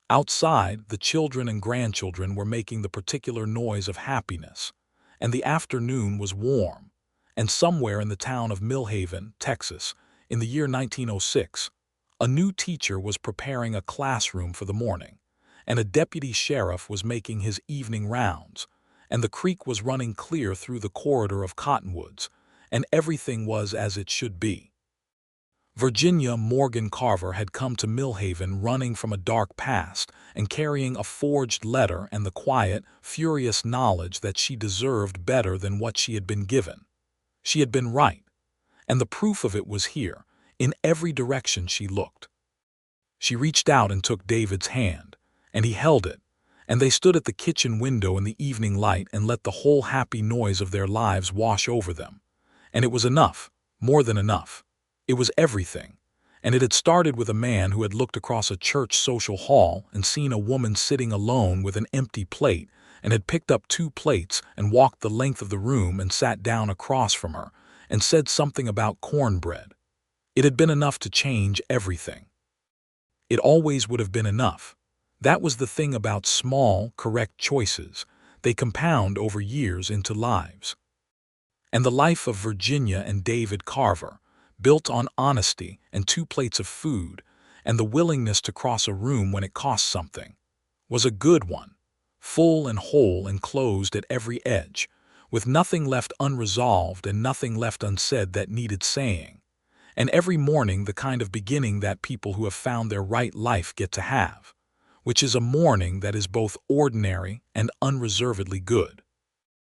Outside, the children and grandchildren were making the particular noise of happiness, and the afternoon was warm, and somewhere in the town of Millhaven, Texas, in the year 1906, a new teacher was preparing a classroom for the morning, and a deputy sheriff was making his evening rounds, and the creek was running clear through the corridor of cottonwoods, and everything was as it should be. Virginia Morgan Carver had come to Millhaven running from a dark past and carrying a forged letter and the quiet, furious knowledge that she deserved better than what she had been given. She had been right, and the proof of it was here, in every direction she looked. She reached out and took David's hand, and he held it, and they stood at the kitchen window in the evening light and let the whole happy noise of their lives wash over them. And it was enough, more than enough. It was everything, and it had started with a man who had looked across a church social hall and seen a woman sitting alone with an empty plate and had picked up 2 plates and walked the length of the room and sat down across from her and said something about cornbread. It had been enough to change everything. It always would have been enough. That was the thing about small, correct choices. They compound over years into lives. And the life of Virginia and David Carver, built on honesty and 2 plates of food, and the willingness to cross a room when it cost something, was a good one, full and whole and closed at every edge, with nothing left unresolved and nothing left unsaid that needed saying, and every morning the kind of beginning that people who have found their right life get to have, which is a morning that is both ordinary and unreservedly good.